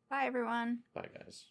Bye, everyone. Bye, guys.